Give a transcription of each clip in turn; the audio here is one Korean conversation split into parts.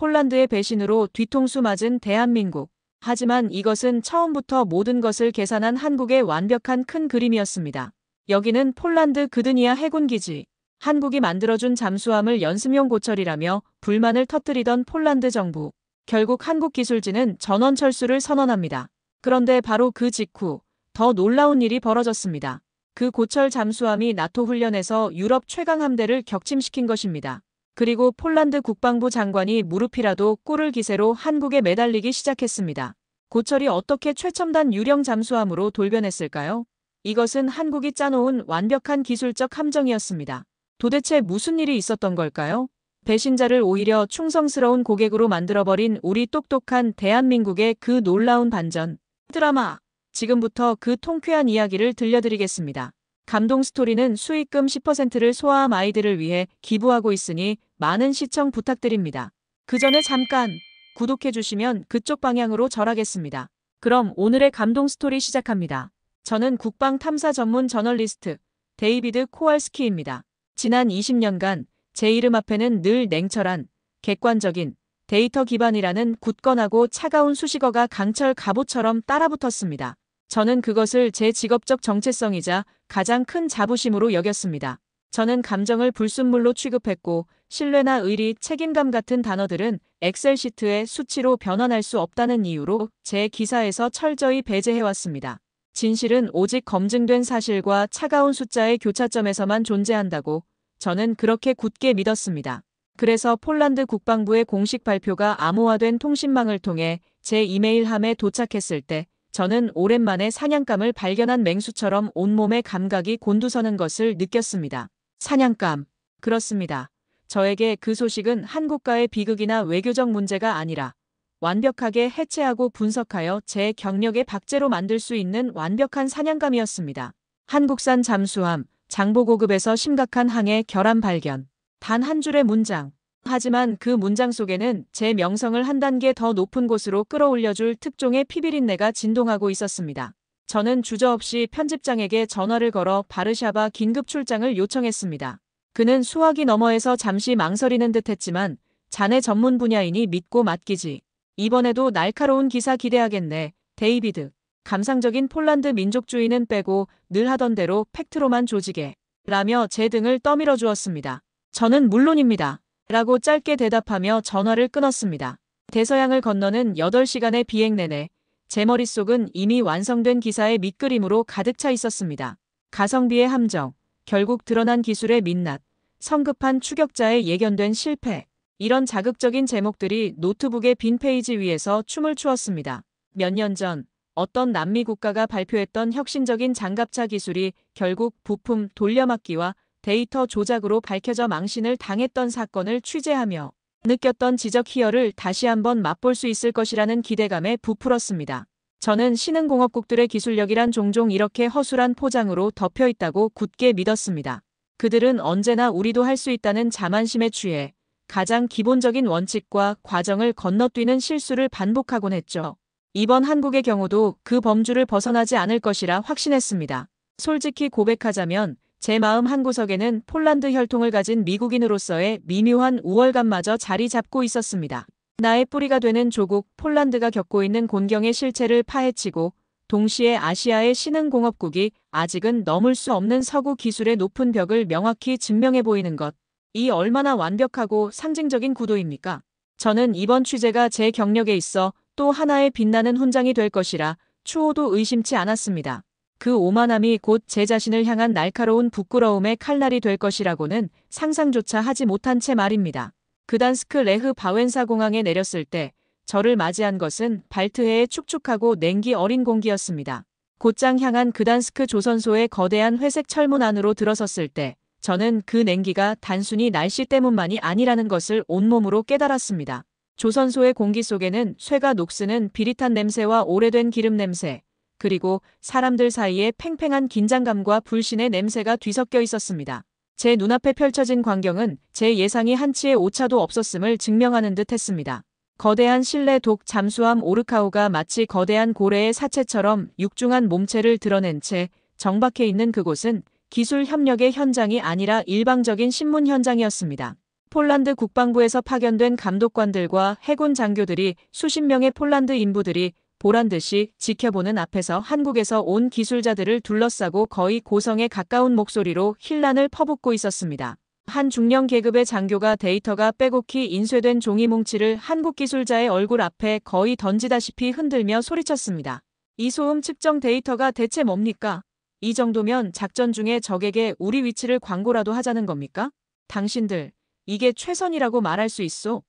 폴란드의 배신으로 뒤통수 맞은 대한민국. 하지만 이것은 처음부터 모든 것을 계산한 한국의 완벽한 큰 그림이었습니다. 여기는 폴란드 그드니아 해군기지. 한국이 만들어준 잠수함을 연습용 고철이라며 불만을 터뜨리던 폴란드 정부. 결국 한국 기술진은 전원 철수를 선언합니다. 그런데 바로 그 직후 더 놀라운 일이 벌어졌습니다. 그 고철 잠수함이 나토 훈련에서 유럽 최강 함대를 격침시킨 것입니다. 그리고 폴란드 국방부 장관이 무릎이라도 꿇을 기세로 한국에 매달리기 시작했습니다. 고철이 어떻게 최첨단 유령 잠수함으로 돌변했을까요? 이것은 한국이 짜놓은 완벽한 기술적 함정이었습니다. 도대체 무슨 일이 있었던 걸까요? 배신자를 오히려 충성스러운 고객으로 만들어버린 우리 똑똑한 대한민국의 그 놀라운 반전. 드라마. 지금부터 그 통쾌한 이야기를 들려드리겠습니다. 감동 스토리는 수익금 10%를 소아암 아이들을 위해 기부하고 있으니 많은 시청 부탁드립니다. 그 전에 잠깐 구독해주시면 그쪽 방향으로 절하겠습니다. 그럼 오늘의 감동 스토리 시작합니다. 저는 국방 탐사 전문 저널리스트 데이비드 코왈스키입니다. 지난 20년간 제 이름 앞에는 늘 냉철한, 객관적인, 데이터 기반이라는 굳건하고 차가운 수식어가 강철 갑옷처럼 따라붙었습니다. 저는 그것을 제 직업적 정체성이자 가장 큰 자부심으로 여겼습니다. 저는 감정을 불순물로 취급했고 신뢰나 의리, 책임감 같은 단어들은 엑셀 시트의 수치로 변환할 수 없다는 이유로 제 기사에서 철저히 배제해왔습니다. 진실은 오직 검증된 사실과 차가운 숫자의 교차점에서만 존재한다고 저는 그렇게 굳게 믿었습니다. 그래서 폴란드 국방부의 공식 발표가 암호화된 통신망을 통해 제 이메일함에 도착했을 때 저는 오랜만에 사냥감을 발견한 맹수처럼 온몸의 감각이 곤두서는 것을 느꼈습니다. 사냥감. 그렇습니다. 저에게 그 소식은 한국과의 비극이나 외교적 문제가 아니라 완벽하게 해체하고 분석하여 제 경력의 박제로 만들 수 있는 완벽한 사냥감이었습니다. 한국산 잠수함, 장보고급에서 심각한 항해 결함 발견. 단 한 줄의 문장. 하지만 그 문장 속에는 제 명성을 한 단계 더 높은 곳으로 끌어올려줄 특종의 피비린내가 진동하고 있었습니다. 저는 주저없이 편집장에게 전화를 걸어 바르샤바 긴급 출장을 요청했습니다. 그는 수화기 너머에서 잠시 망설이는 듯했지만 자네 전문 분야이니 믿고 맡기지. 이번에도 날카로운 기사 기대하겠네, 데이비드. 감상적인 폴란드 민족주의는 빼고 늘 하던 대로 팩트로만 조직해. 라며 제 등을 떠밀어 주었습니다. 저는 물론입니다. 라고 짧게 대답하며 전화를 끊었습니다. 대서양을 건너는 8시간의 비행 내내 제 머릿속은 이미 완성된 기사의 밑그림으로 가득 차 있었습니다. 가성비의 함정, 결국 드러난 기술의 민낯, 성급한 추격자의 예견된 실패. 이런 자극적인 제목들이 노트북의 빈 페이지 위에서 춤을 추었습니다. 몇 년 전 어떤 남미 국가가 발표했던 혁신적인 장갑차 기술이 결국 부품 돌려막기와 데이터 조작으로 밝혀져 망신을 당했던 사건을 취재하며 느꼈던 지적 희열을 다시 한번 맛볼 수 있을 것이라는 기대감에 부풀었습니다. 저는 신흥공업국들의 기술력이란 종종 이렇게 허술한 포장으로 덮여 있다고 굳게 믿었습니다. 그들은 언제나 우리도 할 수 있다는 자만심에 취해 가장 기본적인 원칙과 과정을 건너뛰는 실수를 반복하곤 했죠. 이번 한국의 경우도 그 범주를 벗어나지 않을 것이라 확신했습니다. 솔직히 고백하자면 제 마음 한구석에는 폴란드 혈통을 가진 미국인으로서의 미묘한 우월감마저 자리 잡고 있었습니다. 나의 뿌리가 되는 조국 폴란드가 겪고 있는 곤경의 실체를 파헤치고 동시에 아시아의 신흥공업국이 아직은 넘을 수 없는 서구 기술의 높은 벽을 명확히 증명해 보이는 것. 이 얼마나 완벽하고 상징적인 구도입니까? 저는 이번 취재가 제 경력에 있어 또 하나의 빛나는 훈장이 될 것이라 추호도 의심치 않았습니다. 그 오만함이 곧 제 자신을 향한 날카로운 부끄러움의 칼날이 될 것이라고는 상상조차 하지 못한 채 말입니다. 그단스크 레흐 바웬사 공항에 내렸을 때 저를 맞이한 것은 발트해의 축축하고 냉기 어린 공기였습니다. 곧장 향한 그단스크 조선소의 거대한 회색 철문 안으로 들어섰을 때 저는 그 냉기가 단순히 날씨 때문만이 아니라는 것을 온몸으로 깨달았습니다. 조선소의 공기 속에는 쇠가 녹스는 비릿한 냄새와 오래된 기름 냄새, 그리고 사람들 사이에 팽팽한 긴장감과 불신의 냄새가 뒤섞여 있었습니다. 제 눈앞에 펼쳐진 광경은 제 예상이 한치의 오차도 없었음을 증명하는 듯 했습니다. 거대한 실내 독 잠수함 오르카우가 마치 거대한 고래의 사체처럼 육중한 몸체를 드러낸 채 정박해 있는 그곳은 기술 협력의 현장이 아니라 일방적인 신문 현장이었습니다. 폴란드 국방부에서 파견된 감독관들과 해군 장교들이 수십 명의 폴란드 인부들이 보란듯이 지켜보는 앞에서 한국에서 온 기술자들을 둘러싸고 거의 고성에 가까운 목소리로 힐난을 퍼붓고 있었습니다. 한 중령 계급의 장교가 데이터가 빼곡히 인쇄된 종이 뭉치를 한국 기술자의 얼굴 앞에 거의 던지다시피 흔들며 소리쳤습니다. 이 소음 측정 데이터가 대체 뭡니까? 이 정도면 작전 중에 적에게 우리 위치를 광고라도 하자는 겁니까? 당신들, 이게 최선이라고 말할 수 있소?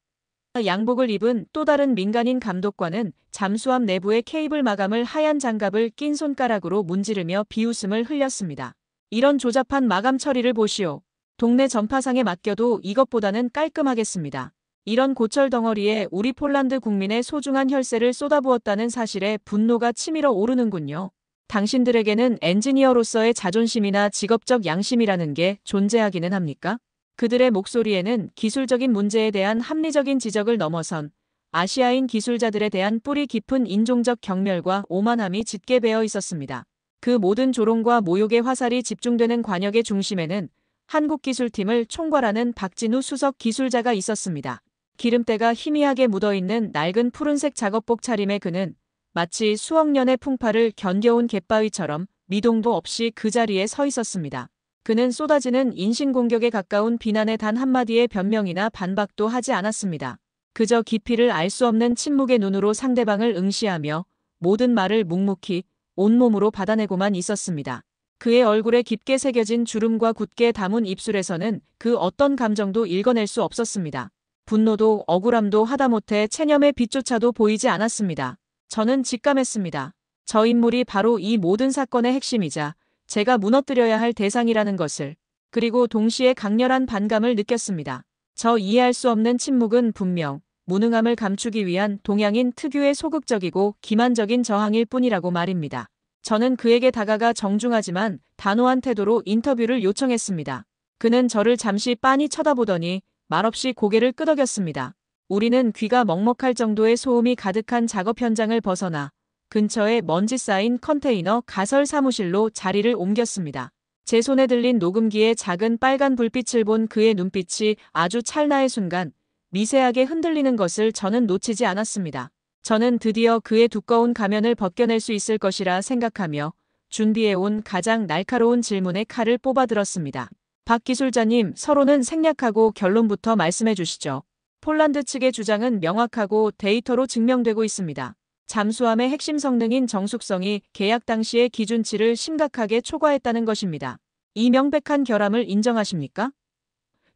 양복을 입은 또 다른 민간인 감독관은 잠수함 내부의 케이블 마감을 하얀 장갑을 낀 손가락으로 문지르며 비웃음을 흘렸습니다. 이런 조잡한 마감 처리를 보시오. 동네 전파상에 맡겨도 이것보다는 깔끔하겠습니다. 이런 고철 덩어리에 우리 폴란드 국민의 소중한 혈세를 쏟아부었다는 사실에 분노가 치밀어 오르는군요. 당신들에게는 엔지니어로서의 자존심이나 직업적 양심이라는 게 존재하기는 합니까? 그들의 목소리에는 기술적인 문제에 대한 합리적인 지적을 넘어선 아시아인 기술자들에 대한 뿌리 깊은 인종적 경멸과 오만함이 짙게 배어 있었습니다. 그 모든 조롱과 모욕의 화살이 집중되는 관역의 중심에는 한국기술팀을 총괄하는 박진우 수석 기술자가 있었습니다. 기름때가 희미하게 묻어있는 낡은 푸른색 작업복 차림의 그는 마치 수억 년의 풍파를 견뎌온 갯바위처럼 미동도 없이 그 자리에 서 있었습니다. 그는 쏟아지는 인신공격에 가까운 비난의 단 한마디의 변명이나 반박도 하지 않았습니다. 그저 깊이를 알 수 없는 침묵의 눈으로 상대방을 응시하며 모든 말을 묵묵히 온몸으로 받아내고만 있었습니다. 그의 얼굴에 깊게 새겨진 주름과 굳게 담은 입술에서는 그 어떤 감정도 읽어낼 수 없었습니다. 분노도 억울함도 하다못해 체념의 빛조차도 보이지 않았습니다. 저는 직감했습니다. 저 인물이 바로 이 모든 사건의 핵심이자 제가 무너뜨려야 할 대상이라는 것을. 그리고 동시에 강렬한 반감을 느꼈습니다. 저 이해할 수 없는 침묵은 분명 무능함을 감추기 위한 동양인 특유의 소극적이고 기만적인 저항일 뿐이라고 말입니다. 저는 그에게 다가가 정중하지만 단호한 태도로 인터뷰를 요청했습니다. 그는 저를 잠시 빤히 쳐다보더니 말없이 고개를 끄덕였습니다. 우리는 귀가 먹먹할 정도의 소음이 가득한 작업 현장을 벗어나 근처에 먼지 쌓인 컨테이너 가설 사무실로 자리를 옮겼습니다. 제 손에 들린 녹음기의 작은 빨간 불빛을 본 그의 눈빛이 아주 찰나의 순간 미세하게 흔들리는 것을 저는 놓치지 않았습니다. 저는 드디어 그의 두꺼운 가면을 벗겨낼 수 있을 것이라 생각하며 준비해온 가장 날카로운 질문의 칼을 뽑아들었습니다. 박 기술자님, 서로는 생략하고 결론부터 말씀해 주시죠. 폴란드 측의 주장은 명확하고 데이터로 증명되고 있습니다. 잠수함의 핵심 성능인 정숙성이 계약 당시의 기준치를 심각하게 초과했다는 것입니다. 이 명백한 결함을 인정하십니까?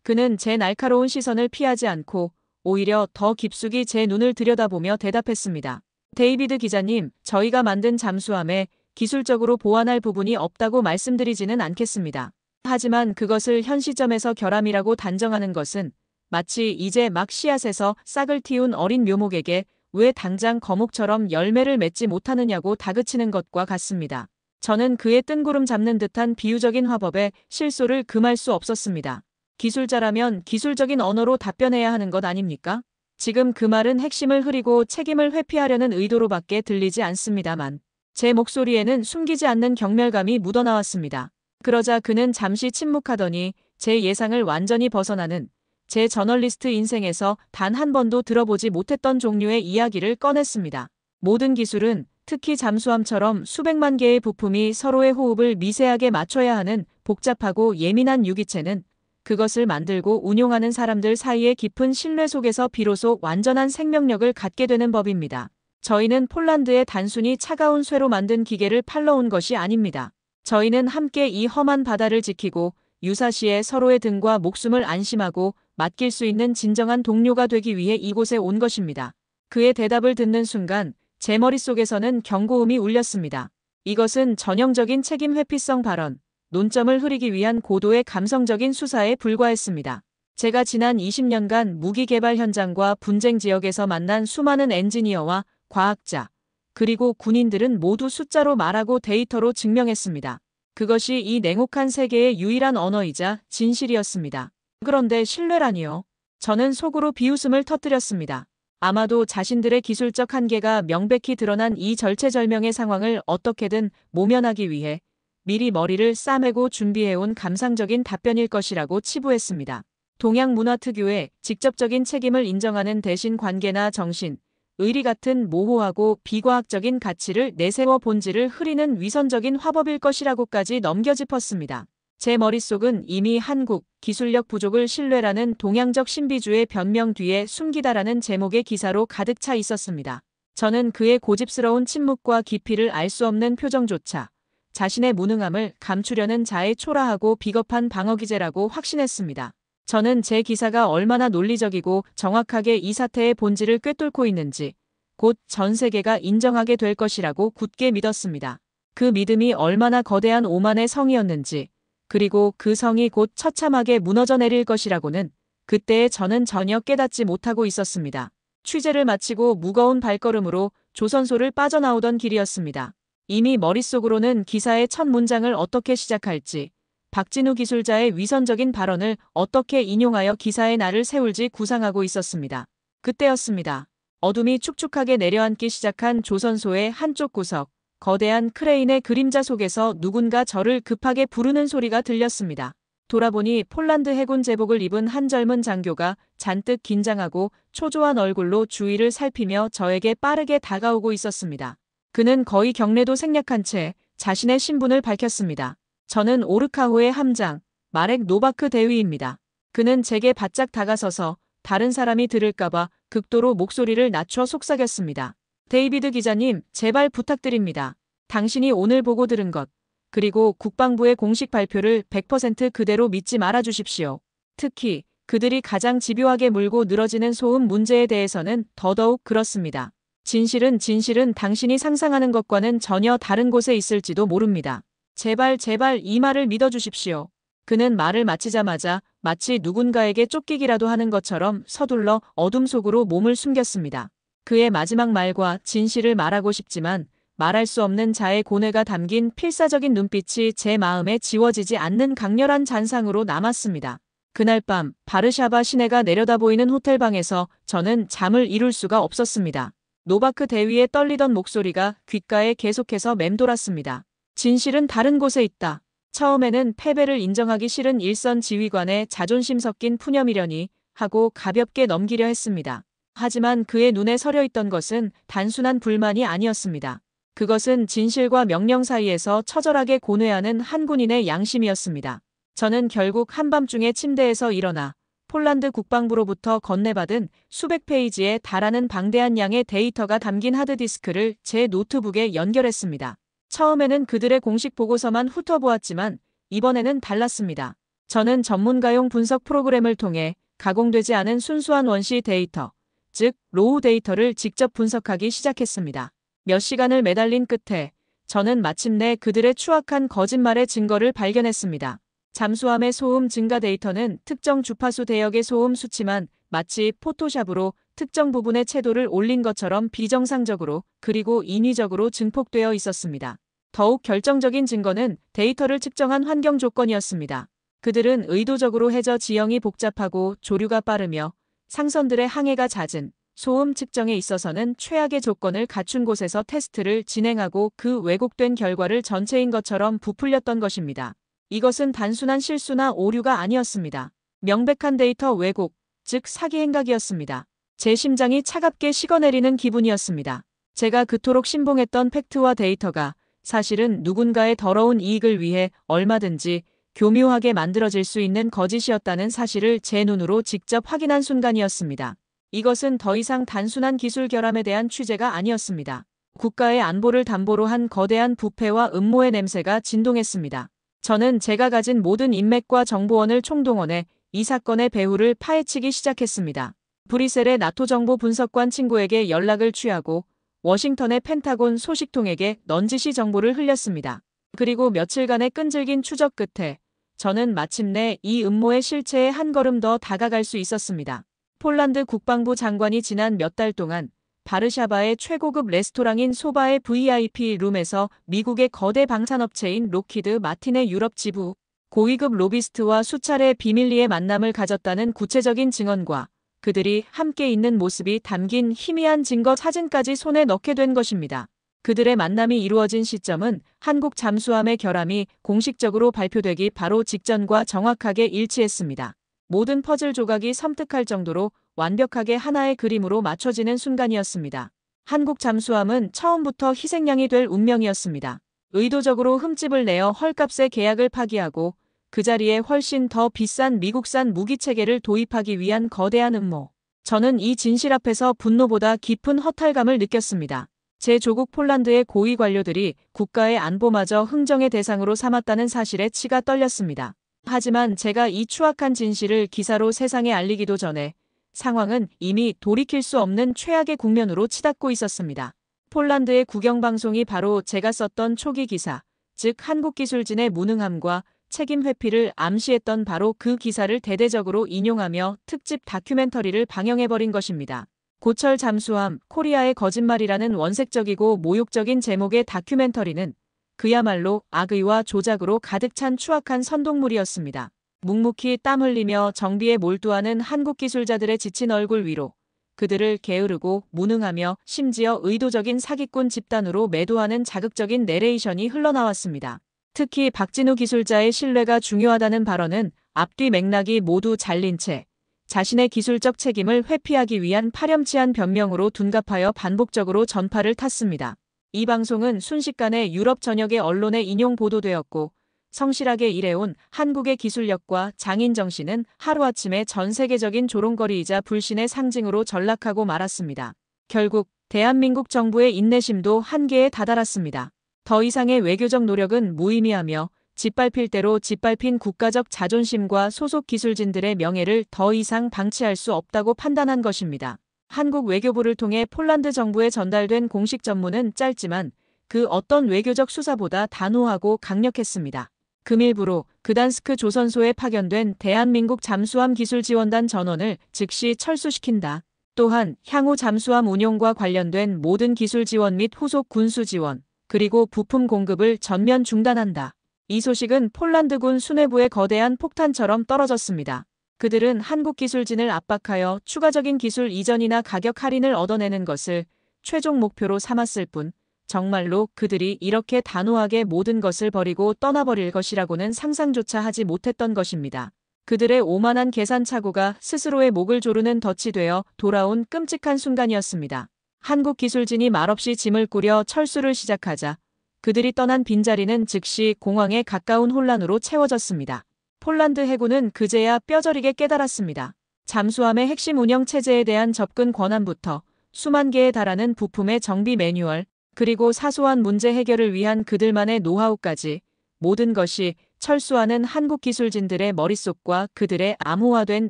그는 제 날카로운 시선을 피하지 않고 오히려 더 깊숙이 제 눈을 들여다보며 대답했습니다. 데이비드 기자님, 저희가 만든 잠수함에 기술적으로 보완할 부분이 없다고 말씀드리지는 않겠습니다. 하지만 그것을 현 시점에서 결함이라고 단정하는 것은 마치 이제 막 씨앗에서 싹을 틔운 어린 묘목에게 왜 당장 거목처럼 열매를 맺지 못하느냐고 다그치는 것과 같습니다. 저는 그의 뜬구름 잡는 듯한 비유적인 화법에 실소를 금할 수 없었습니다. 기술자라면 기술적인 언어로 답변해야 하는 것 아닙니까? 지금 그 말은 핵심을 흐리고 책임을 회피하려는 의도로밖에 들리지 않습니다만 제 목소리에는 숨기지 않는 경멸감이 묻어나왔습니다. 그러자 그는 잠시 침묵하더니 제 예상을 완전히 벗어나는 제 저널리스트 인생에서 단 한 번도 들어보지 못했던 종류의 이야기를 꺼냈습니다. 모든 기술은 특히 잠수함처럼 수백만 개의 부품이 서로의 호흡을 미세하게 맞춰야 하는 복잡하고 예민한 유기체는 그것을 만들고 운용하는 사람들 사이의 깊은 신뢰 속에서 비로소 완전한 생명력을 갖게 되는 법입니다. 저희는 폴란드에 단순히 차가운 쇠로 만든 기계를 팔러 온 것이 아닙니다. 저희는 함께 이 험한 바다를 지키고 유사시에 서로의 등과 목숨을 안심하고 맡길 수 있는 진정한 동료가 되기 위해 이곳에 온 것입니다. 그의 대답을 듣는 순간 제 머릿속에서는 경고음이 울렸습니다. 이것은 전형적인 책임 회피성 발언, 논점을 흐리기 위한 고도의 감성적인 수사에 불과했습니다. 제가 지난 20년간 무기 개발 현장과 분쟁 지역에서 만난 수많은 엔지니어와 과학자, 그리고 군인들은 모두 숫자로 말하고 데이터로 증명했습니다. 그것이 이 냉혹한 세계의 유일한 언어이자 진실이었습니다. 그런데 신뢰라니요? 저는 속으로 비웃음을 터뜨렸습니다. 아마도 자신들의 기술적 한계가 명백히 드러난 이 절체절명의 상황을 어떻게든 모면하기 위해 미리 머리를 싸매고 준비해온 감상적인 답변일 것이라고 치부했습니다. 동양문화특유의 직접적인 책임을 인정하는 대신 관계나 정신, 의리 같은 모호하고 비과학적인 가치를 내세워 본질을 흐리는 위선적인 화법일 것이라고까지 넘겨짚었습니다. 제 머릿속은 이미 한국 기술력 부족을 신뢰라는 동양적 신비주의 변명 뒤에 숨기다라는 제목의 기사로 가득 차 있었습니다. 저는 그의 고집스러운 침묵과 깊이를 알 수 없는 표정조차 자신의 무능함을 감추려는 자의 초라하고 비겁한 방어기제라고 확신했습니다. 저는 제 기사가 얼마나 논리적이고 정확하게 이 사태의 본질을 꿰뚫고 있는지 곧 전 세계가 인정하게 될 것이라고 굳게 믿었습니다. 그 믿음이 얼마나 거대한 오만의 성이었는지 그리고 그 성이 곧 처참하게 무너져 내릴 것이라고는 그때에 저는 전혀 깨닫지 못하고 있었습니다. 취재를 마치고 무거운 발걸음으로 조선소를 빠져나오던 길이었습니다. 이미 머릿속으로는 기사의 첫 문장을 어떻게 시작할지 박진우 기술자의 위선적인 발언을 어떻게 인용하여 기사의 날을 세울지 구상하고 있었습니다. 그때였습니다. 어둠이 축축하게 내려앉기 시작한 조선소의 한쪽 구석, 거대한 크레인의 그림자 속에서 누군가 저를 급하게 부르는 소리가 들렸습니다. 돌아보니 폴란드 해군 제복을 입은 한 젊은 장교가 잔뜩 긴장하고 초조한 얼굴로 주위를 살피며 저에게 빠르게 다가오고 있었습니다. 그는 거의 경례도 생략한 채 자신의 신분을 밝혔습니다. 저는 오르카호의 함장, 마렉 노바크 대위입니다. 그는 제게 바짝 다가서서 다른 사람이 들을까봐 극도로 목소리를 낮춰 속삭였습니다. 데이비드 기자님, 제발 부탁드립니다. 당신이 오늘 보고 들은 것, 그리고 국방부의 공식 발표를 100% 그대로 믿지 말아 주십시오. 특히 그들이 가장 집요하게 물고 늘어지는 소음 문제에 대해서는 더더욱 그렇습니다. 진실은 당신이 상상하는 것과는 전혀 다른 곳에 있을지도 모릅니다. 제발 이 말을 믿어주십시오. 그는 말을 마치자마자 마치 누군가에게 쫓기기라도 하는 것처럼 서둘러 어둠 속으로 몸을 숨겼습니다. 그의 마지막 말과 진실을 말하고 싶지만 말할 수 없는 자의 고뇌가 담긴 필사적인 눈빛이 제 마음에 지워지지 않는 강렬한 잔상으로 남았습니다. 그날 밤 바르샤바 시내가 내려다 보이는 호텔방에서 저는 잠을 이룰 수가 없었습니다. 노바크 대위의 떨리던 목소리가 귓가에 계속해서 맴돌았습니다. 진실은 다른 곳에 있다. 처음에는 패배를 인정하기 싫은 일선 지휘관의 자존심 섞인 푸념이려니 하고 가볍게 넘기려 했습니다. 하지만 그의 눈에 서려 있던 것은 단순한 불만이 아니었습니다. 그것은 진실과 명령 사이에서 처절하게 고뇌하는 한 군인의 양심이었습니다. 저는 결국 한밤중에 침대에서 일어나 폴란드 국방부로부터 건네받은 수백 페이지에 달하는 방대한 양의 데이터가 담긴 하드디스크를 제 노트북에 연결했습니다. 처음에는 그들의 공식 보고서만 훑어보았지만 이번에는 달랐습니다. 저는 전문가용 분석 프로그램을 통해 가공되지 않은 순수한 원시 데이터, 즉 로우 데이터를 직접 분석하기 시작했습니다. 몇 시간을 매달린 끝에 저는 마침내 그들의 추악한 거짓말의 증거를 발견했습니다. 잠수함의 소음 증가 데이터는 특정 주파수 대역의 소음 수치만 마치 포토샵으로 특정 부분의 채도를 올린 것처럼 비정상적으로 그리고 인위적으로 증폭되어 있었습니다. 더욱 결정적인 증거는 데이터를 측정한 환경 조건이었습니다. 그들은 의도적으로 해저 지형이 복잡하고 조류가 빠르며 상선들의 항해가 잦은 소음 측정에 있어서는 최악의 조건을 갖춘 곳에서 테스트를 진행하고 그 왜곡된 결과를 전체인 것처럼 부풀렸던 것입니다. 이것은 단순한 실수나 오류가 아니었습니다. 명백한 데이터 왜곡, 즉 사기 행각이었습니다. 제 심장이 차갑게 식어내리는 기분이었습니다. 제가 그토록 신봉했던 팩트와 데이터가 사실은 누군가의 더러운 이익을 위해 얼마든지 교묘하게 만들어질 수 있는 거짓이었다는 사실을 제 눈으로 직접 확인한 순간이었습니다. 이것은 더 이상 단순한 기술 결함에 대한 취재가 아니었습니다. 국가의 안보를 담보로 한 거대한 부패와 음모의 냄새가 진동했습니다. 저는 제가 가진 모든 인맥과 정보원을 총동원해 이 사건의 배후를 파헤치기 시작했습니다. 브뤼셀의 나토 정보 분석관 친구에게 연락을 취하고 워싱턴의 펜타곤 소식통에게 넌지시 정보를 흘렸습니다. 그리고 며칠간의 끈질긴 추적 끝에 저는 마침내 이 음모의 실체에 한 걸음 더 다가갈 수 있었습니다. 폴란드 국방부 장관이 지난 몇 달 동안 바르샤바의 최고급 레스토랑인 소바의 VIP 룸에서 미국의 거대 방산업체인 록히드 마틴의 유럽 지부, 고위급 로비스트와 수차례 비밀리에 만남을 가졌다는 구체적인 증언과 그들이 함께 있는 모습이 담긴 희미한 증거 사진까지 손에 넣게 된 것입니다. 그들의 만남이 이루어진 시점은 한국 잠수함의 결함이 공식적으로 발표되기 바로 직전과 정확하게 일치했습니다. 모든 퍼즐 조각이 섬뜩할 정도로 완벽하게 하나의 그림으로 맞춰지는 순간이었습니다. 한국 잠수함은 처음부터 희생양이 될 운명이었습니다. 의도적으로 흠집을 내어 헐값에 계약을 파기하고 그 자리에 훨씬 더 비싼 미국산 무기체계를 도입하기 위한 거대한 음모. 저는 이 진실 앞에서 분노보다 깊은 허탈감을 느꼈습니다. 제 조국 폴란드의 고위 관료들이 국가의 안보마저 흥정의 대상으로 삼았다는 사실에 치가 떨렸습니다. 하지만 제가 이 추악한 진실을 기사로 세상에 알리기도 전에 상황은 이미 돌이킬 수 없는 최악의 국면으로 치닫고 있었습니다. 폴란드의 국영방송이 바로 제가 썼던 초기 기사, 즉 한국기술진의 무능함과 책임 회피를 암시했던 바로 그 기사를 대대적으로 인용하며 특집 다큐멘터리를 방영해버린 것입니다. 고철 잠수함 코리아의 거짓말이라는 원색적이고 모욕적인 제목의 다큐멘터리는 그야말로 악의와 조작으로 가득 찬 추악한 선동물이었습니다. 묵묵히 땀 흘리며 정비에 몰두하는 한국 기술자들의 지친 얼굴 위로 그들을 게으르고 무능하며 심지어 의도적인 사기꾼 집단으로 매도하는 자극적인 내레이션이 흘러나왔습니다. 특히 박진우 기술자의 신뢰가 중요하다는 발언은 앞뒤 맥락이 모두 잘린 채 자신의 기술적 책임을 회피하기 위한 파렴치한 변명으로 둔갑하여 반복적으로 전파를 탔습니다. 이 방송은 순식간에 유럽 전역의 언론에 인용 보도되었고 성실하게 일해온 한국의 기술력과 장인 정신은 하루아침에 전 세계적인 조롱거리이자 불신의 상징으로 전락하고 말았습니다. 결국 대한민국 정부의 인내심도 한계에 다다랐습니다. 더 이상의 외교적 노력은 무의미하며 짓밟힐 대로 짓밟힌 국가적 자존심과 소속 기술진들의 명예를 더 이상 방치할 수 없다고 판단한 것입니다. 한국 외교부를 통해 폴란드 정부에 전달된 공식 전문은 짧지만 그 어떤 외교적 수사보다 단호하고 강력했습니다. 금일부로 그단스크 조선소에 파견된 대한민국 잠수함 기술지원단 전원을 즉시 철수시킨다. 또한 향후 잠수함 운용과 관련된 모든 기술 지원 및 후속 군수 지원, 그리고 부품 공급을 전면 중단한다. 이 소식은 폴란드군 수뇌부의 거대한 폭탄처럼 떨어졌습니다. 그들은 한국 기술진을 압박하여 추가적인 기술 이전이나 가격 할인을 얻어내는 것을 최종 목표로 삼았을 뿐 정말로 그들이 이렇게 단호하게 모든 것을 버리고 떠나버릴 것이라고는 상상조차 하지 못했던 것입니다. 그들의 오만한 계산착오가 스스로의 목을 조르는 덫이 되어 돌아온 끔찍한 순간이었습니다. 한국 기술진이 말없이 짐을 꾸려 철수를 시작하자 그들이 떠난 빈자리는 즉시 공황에 가까운 혼란으로 채워졌습니다. 폴란드 해군은 그제야 뼈저리게 깨달았습니다. 잠수함의 핵심 운영 체제에 대한 접근 권한부터 수만 개에 달하는 부품의 정비 매뉴얼, 그리고 사소한 문제 해결을 위한 그들만의 노하우까지 모든 것이 철수하는 한국 기술진들의 머릿속과 그들의 암호화된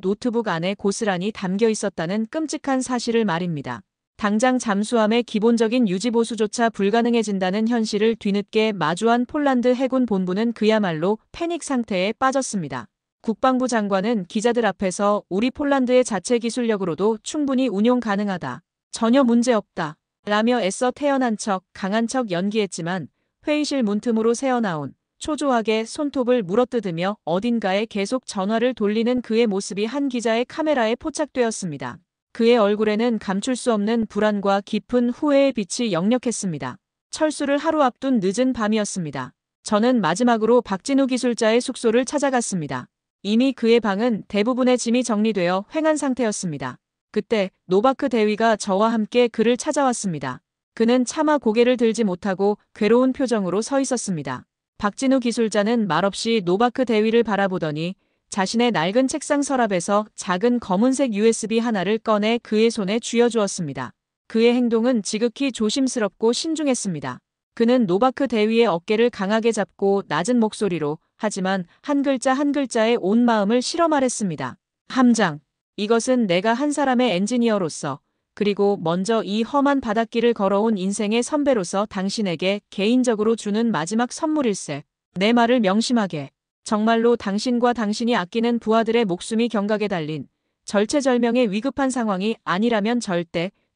노트북 안에 고스란히 담겨 있었다는 끔찍한 사실을 말입니다. 당장 잠수함의 기본적인 유지보수조차 불가능해진다는 현실을 뒤늦게 마주한 폴란드 해군 본부는 그야말로 패닉 상태에 빠졌습니다. 국방부 장관은 기자들 앞에서 우리 폴란드의 자체 기술력으로도 충분히 운용 가능하다. 전혀 문제없다. 라며 애써 태연한 척, 강한 척 연기했지만 회의실 문틈으로 새어나온 초조하게 손톱을 물어뜯으며 어딘가에 계속 전화를 돌리는 그의 모습이 한 기자의 카메라에 포착되었습니다. 그의 얼굴에는 감출 수 없는 불안과 깊은 후회의 빛이 역력했습니다. 철수를 하루 앞둔 늦은 밤이었습니다. 저는 마지막으로 박진우 기술자의 숙소를 찾아갔습니다. 이미 그의 방은 대부분의 짐이 정리되어 횡한 상태였습니다. 그때 노바크 대위가 저와 함께 그를 찾아왔습니다. 그는 차마 고개를 들지 못하고 괴로운 표정으로 서 있었습니다. 박진우 기술자는 말없이 노바크 대위를 바라보더니 자신의 낡은 책상 서랍에서 작은 검은색 USB 하나를 꺼내 그의 손에 쥐어주었습니다. 그의 행동은 지극히 조심스럽고 신중했습니다. 그는 노바크 대위의 어깨를 강하게 잡고 낮은 목소리로 하지만 한 글자 한 글자에 온 마음을 실어 말했습니다. 함장, 이것은 내가 한 사람의 엔지니어로서 그리고 먼저 이 험한 바닷길을 걸어온 인생의 선배로서 당신에게 개인적으로 주는 마지막 선물일세. 내 말을 명심하게. 정말로 당신과 당신이 아끼는 부하들의 목숨이 경각에 달린 절체절명의 위급한 상황이 아니라면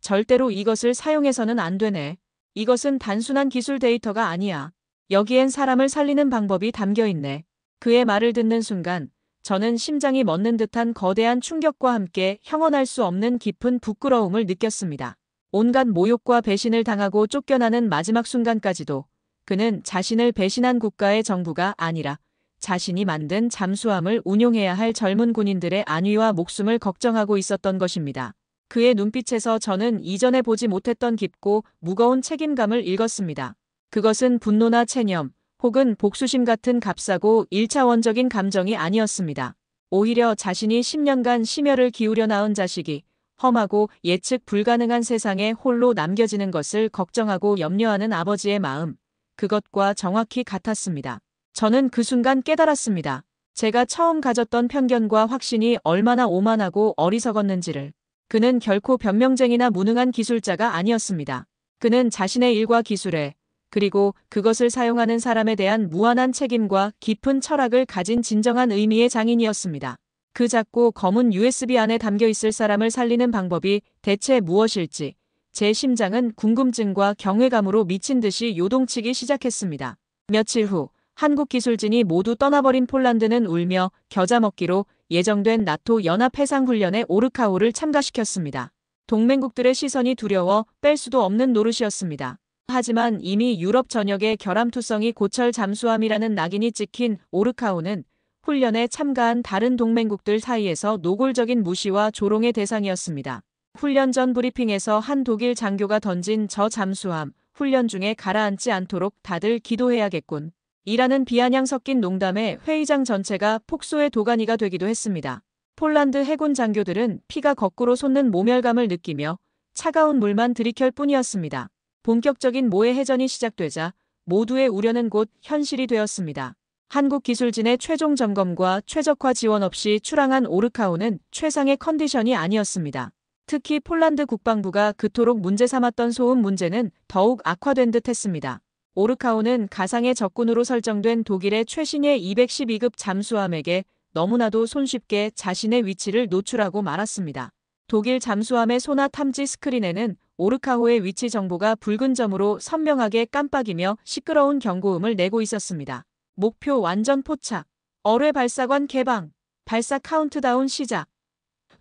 절대로 이것을 사용해서는 안 되네. 이것은 단순한 기술 데이터가 아니야. 여기엔 사람을 살리는 방법이 담겨 있네. 그의 말을 듣는 순간 저는 심장이 멎는 듯한 거대한 충격과 함께 형언할 수 없는 깊은 부끄러움을 느꼈습니다. 온갖 모욕과 배신을 당하고 쫓겨나는 마지막 순간까지도 그는 자신을 배신한 국가의 정부가 아니라 자신이 만든 잠수함을 운용해야 할 젊은 군인들의 안위와 목숨을 걱정하고 있었던 것입니다. 그의 눈빛에서 저는 이전에 보지 못했던 깊고 무거운 책임감을 읽었습니다. 그것은 분노나 체념, 혹은 복수심 같은 값싸고 1차원적인 감정이 아니었습니다. 오히려 자신이 10년간 심혈을 기울여 낳은 자식이 험하고 예측 불가능한 세상에 홀로 남겨지는 것을 걱정하고 염려하는 아버지의 마음, 그것과 정확히 같았습니다. 저는 그 순간 깨달았습니다. 제가 처음 가졌던 편견과 확신이 얼마나 오만하고 어리석었는지를. 그는 결코 변명쟁이나 무능한 기술자가 아니었습니다. 그는 자신의 일과 기술에, 그리고 그것을 사용하는 사람에 대한 무한한 책임과 깊은 철학을 가진 진정한 의미의 장인이었습니다. 그 작고 검은 USB 안에 담겨 있을 사람을 살리는 방법이 대체 무엇일지 제 심장은 궁금증과 경외감으로 미친 듯이 요동치기 시작했습니다. 며칠 후 한국 기술진이 모두 떠나버린 폴란드는 울며 겨자 먹기로 예정된 나토 연합해상훈련에 오르카우를 참가시켰습니다. 동맹국들의 시선이 두려워 뺄 수도 없는 노릇이었습니다. 하지만 이미 유럽 전역에 결함투성이 고철 잠수함이라는 낙인이 찍힌 오르카우는 훈련에 참가한 다른 동맹국들 사이에서 노골적인 무시와 조롱의 대상이었습니다. 훈련 전 브리핑에서 한 독일 장교가 던진 저 잠수함, 훈련 중에 가라앉지 않도록 다들 기도해야겠군. 이라는 비아냥 섞인 농담에 회의장 전체가 폭소의 도가니가 되기도 했습니다. 폴란드 해군 장교들은 피가 거꾸로 솟는 모멸감을 느끼며 차가운 물만 들이킬 뿐이었습니다. 본격적인 모해 해전이 시작되자 모두의 우려는 곧 현실이 되었습니다. 한국 기술진의 최종 점검과 최적화 지원 없이 출항한 오르카우는 최상의 컨디션이 아니었습니다. 특히 폴란드 국방부가 그토록 문제 삼았던 소음 문제는 더욱 악화된 듯 했습니다. 오르카우는 가상의 적군으로 설정된 독일의 최신의 212급 잠수함에게 너무나도 손쉽게 자신의 위치를 노출하고 말았습니다. 독일 잠수함의 소나 탐지 스크린에는 오르카우의 위치 정보가 붉은 점으로 선명하게 깜빡이며 시끄러운 경고음을 내고 있었습니다. 목표 완전 포착, 어뢰 발사관 개방, 발사 카운트다운 시작.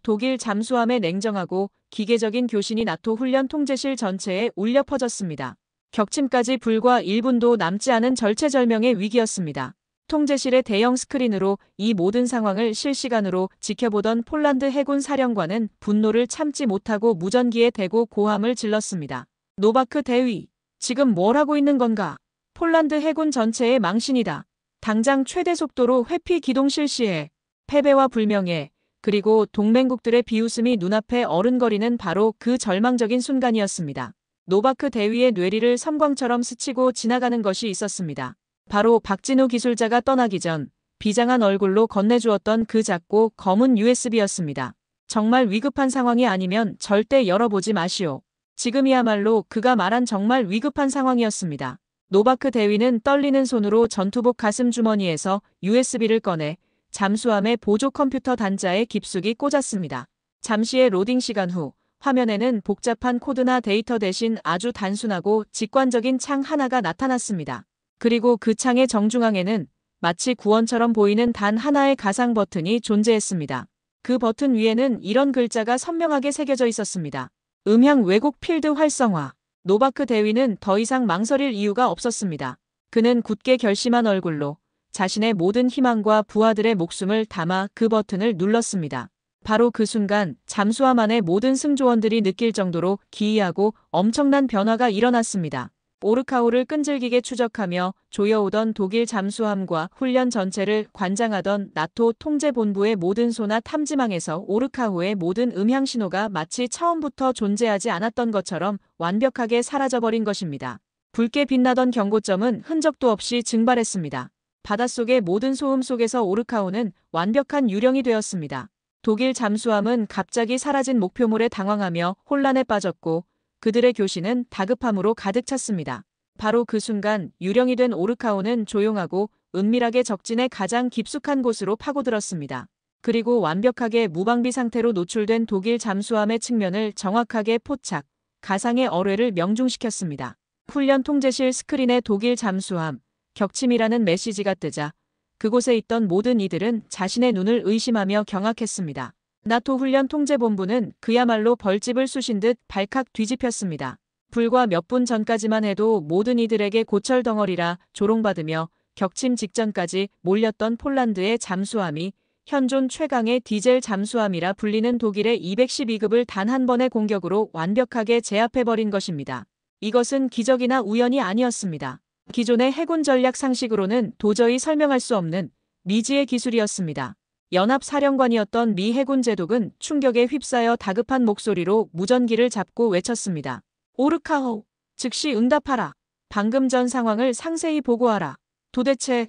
독일 잠수함의 냉정하고 기계적인 교신이 나토 훈련 통제실 전체에 울려 퍼졌습니다. 격침까지 불과 1분도 남지 않은 절체절명의 위기였습니다. 통제실의 대형 스크린으로 이 모든 상황을 실시간으로 지켜보던 폴란드 해군 사령관은 분노를 참지 못하고 무전기에 대고 고함을 질렀습니다. 노바크 대위, 지금 뭘 하고 있는 건가? 폴란드 해군 전체의 망신이다. 당장 최대 속도로 회피 기동 실시해. 패배와 불명예, 그리고 동맹국들의 비웃음이 눈앞에 어른거리는 바로 그 절망적인 순간이었습니다. 노바크 대위의 뇌리를 섬광처럼 스치고 지나가는 것이 있었습니다. 바로 박진우 기술자가 떠나기 전 비장한 얼굴로 건네주었던 그 작고 검은 USB였습니다. 정말 위급한 상황이 아니면 절대 열어보지 마시오. 지금이야말로 그가 말한 정말 위급한 상황이었습니다. 노바크 대위는 떨리는 손으로 전투복 가슴 주머니에서 USB를 꺼내 잠수함의 보조 컴퓨터 단자에 깊숙이 꽂았습니다. 잠시의 로딩 시간 후 화면에는 복잡한 코드나 데이터 대신 아주 단순하고 직관적인 창 하나가 나타났습니다. 그리고 그 창의 정중앙에는 마치 구원처럼 보이는 단 하나의 가상 버튼이 존재했습니다. 그 버튼 위에는 이런 글자가 선명하게 새겨져 있었습니다. 음향 왜곡 필드 활성화. 노바크 대위는 더 이상 망설일 이유가 없었습니다. 그는 굳게 결심한 얼굴로 자신의 모든 희망과 부하들의 목숨을 담아 그 버튼을 눌렀습니다. 바로 그 순간 잠수함 안의 모든 승조원들이 느낄 정도로 기이하고 엄청난 변화가 일어났습니다. 오르카우를 끈질기게 추적하며 조여오던 독일 잠수함과 훈련 전체를 관장하던 나토 통제본부의 모든 소나 탐지망에서 오르카우의 모든 음향 신호가 마치 처음부터 존재하지 않았던 것처럼 완벽하게 사라져버린 것입니다. 붉게 빛나던 경고점은 흔적도 없이 증발했습니다. 바닷속의 모든 소음 속에서 오르카우는 완벽한 유령이 되었습니다. 독일 잠수함은 갑자기 사라진 목표물에 당황하며 혼란에 빠졌고 그들의 교신은 다급함으로 가득 찼습니다. 바로 그 순간 유령이 된 오르카우는 조용하고 은밀하게 적진의 가장 깊숙한 곳으로 파고들었습니다. 그리고 완벽하게 무방비 상태로 노출된 독일 잠수함의 측면을 정확하게 포착, 가상의 어뢰를 명중시켰습니다. 훈련 통제실 스크린에 독일 잠수함, 격침이라는 메시지가 뜨자 그곳에 있던 모든 이들은 자신의 눈을 의심하며 경악했습니다. 나토 훈련 통제본부는 그야말로 벌집을 쑤신 듯 발칵 뒤집혔습니다. 불과 몇 분 전까지만 해도 모든 이들에게 고철 덩어리라 조롱받으며 격침 직전까지 몰렸던 폴란드의 잠수함이 현존 최강의 디젤 잠수함이라 불리는 독일의 212급을 단 한 번의 공격으로 완벽하게 제압해버린 것입니다. 이것은 기적이나 우연이 아니었습니다. 기존의 해군 전략 상식으로는 도저히 설명할 수 없는 미지의 기술이었습니다. 연합사령관이었던 미 해군 제독은 충격에 휩싸여 다급한 목소리로 무전기를 잡고 외쳤습니다. 오르카호, 즉시 응답하라. 방금 전 상황을 상세히 보고하라. 도대체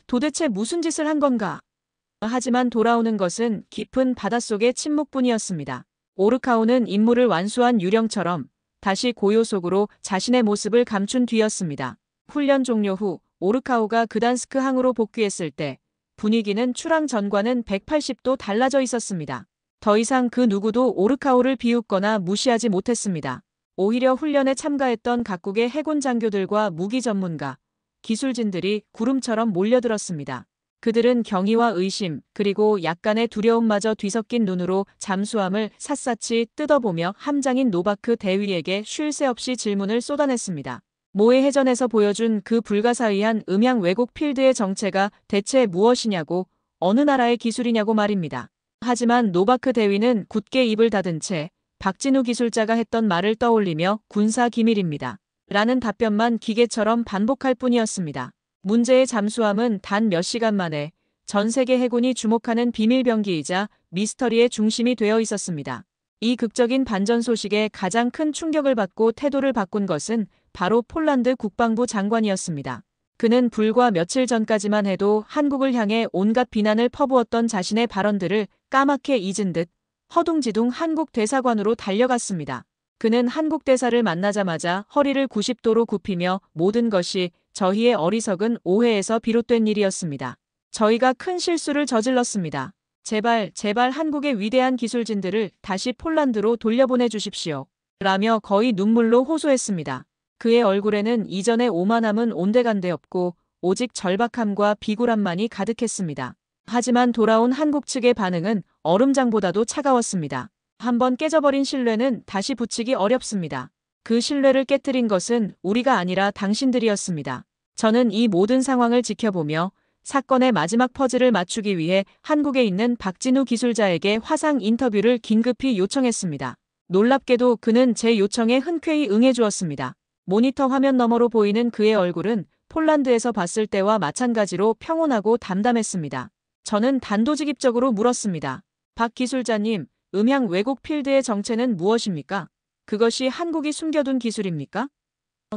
무슨 짓을 한 건가? 하지만 돌아오는 것은 깊은 바닷속의 침묵뿐이었습니다. 오르카호는 임무를 완수한 유령처럼 다시 고요 속으로 자신의 모습을 감춘 뒤였습니다. 훈련 종료 후 오르카호가 그단스크 항으로 복귀했을 때 분위기는 출항 전과는 180도 달라져 있었습니다. 더 이상 그 누구도 오르카호를 비웃거나 무시하지 못했습니다. 오히려 훈련에 참가했던 각국의 해군 장교들과 무기 전문가, 기술진들이 구름처럼 몰려들었습니다. 그들은 경의와 의심 그리고 약간의 두려움마저 뒤섞인 눈으로 잠수함을 샅샅이 뜯어보며 함장인 노바크 대위에게 쉴 새 없이 질문을 쏟아냈습니다. 모해 해전에서 보여준 그 불가사의한 음향 왜곡 필드의 정체가 대체 무엇이냐고, 어느 나라의 기술이냐고 말입니다. 하지만 노바크 대위는 굳게 입을 닫은 채 박진우 기술자가 했던 말을 떠올리며 군사 기밀입니다. 라는 답변만 기계처럼 반복할 뿐이었습니다. 문제의 잠수함은 단 몇 시간 만에 전 세계 해군이 주목하는 비밀병기이자 미스터리의 중심이 되어 있었습니다. 이 극적인 반전 소식에 가장 큰 충격을 받고 태도를 바꾼 것은 바로 폴란드 국방부 장관이었습니다. 그는 불과 며칠 전까지만 해도 한국을 향해 온갖 비난을 퍼부었던 자신의 발언들을 까맣게 잊은 듯 허둥지둥 한국 대사관으로 달려갔습니다. 그는 한국 대사를 만나자마자 허리를 90도로 굽히며 모든 것이 저희의 어리석은 오해에서 비롯된 일이었습니다. 저희가 큰 실수를 저질렀습니다. 제발 한국의 위대한 기술진들을 다시 폴란드로 돌려보내 주십시오. 라며 거의 눈물로 호소했습니다. 그의 얼굴에는 이전의 오만함은 온데간데 없고 오직 절박함과 비굴함만이 가득했습니다. 하지만 돌아온 한국 측의 반응은 얼음장보다도 차가웠습니다. 한번 깨져버린 신뢰는 다시 붙이기 어렵습니다. 그 신뢰를 깨뜨린 것은 우리가 아니라 당신들이었습니다. 저는 이 모든 상황을 지켜보며 사건의 마지막 퍼즐을 맞추기 위해 한국에 있는 박진우 기술자에게 화상 인터뷰를 긴급히 요청했습니다. 놀랍게도 그는 제 요청에 흔쾌히 응해주었습니다. 모니터 화면 너머로 보이는 그의 얼굴은 폴란드에서 봤을 때와 마찬가지로 평온하고 담담했습니다. 저는 단도직입적으로 물었습니다. 박 기술자님, 음향 왜곡 필드의 정체는 무엇입니까? 그것이 한국이 숨겨둔 기술입니까?